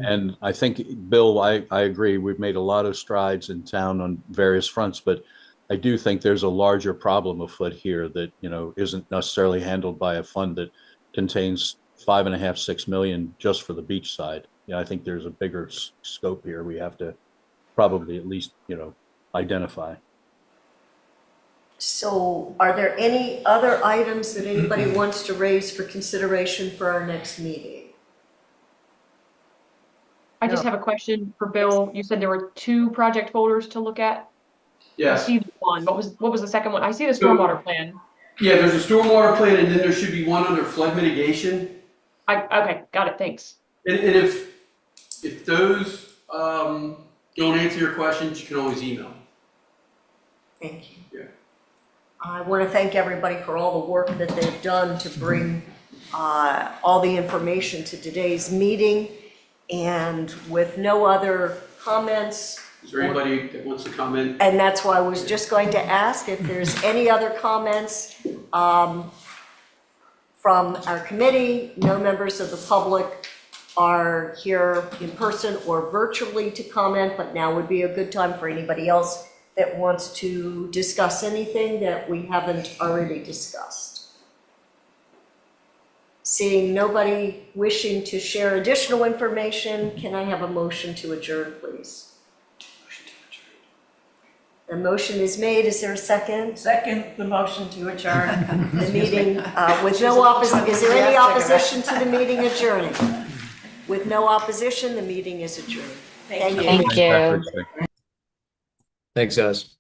And I think, Bill, I agree, we've made a lot of strides in town on various fronts, but I do think there's a larger problem afoot here that, you know, isn't necessarily handled by a fund that contains $5.5, $6 million just for the beach side. Yeah, I think there's a bigger scope here we have to probably at least, you know, identify. So are there any other items that anybody wants to raise for consideration for our next meeting? I just have a question for Bill. You said there were 2 project folders to look at. I Yes. see one. What was the second one? I see the stormwater plan. Yeah, there's a stormwater plan, and then there should be one under flood mitigation. Okay, got it. Thanks. And if those don't answer your questions, you can always email. Thank you. Yeah. I want to thank everybody for all the work that they've done to bring all the information to today's meeting. And with no other comments, Is there anybody that wants to comment? and that's why I was just going to ask if there's any other comments from our committee. No members of the public are here in person or virtually to comment, but now would be a good time for anybody else that wants to discuss anything that we haven't already discussed. Seeing nobody wishing to share additional information, can I have a motion to adjourn, please? The motion is made. Is there a second? Second, the motion to adjourn. The meeting, with no opposition, is there any opposition to the meeting adjourning? With no opposition, the meeting is adjourned. Thank you. Thank you. Thanks, guys.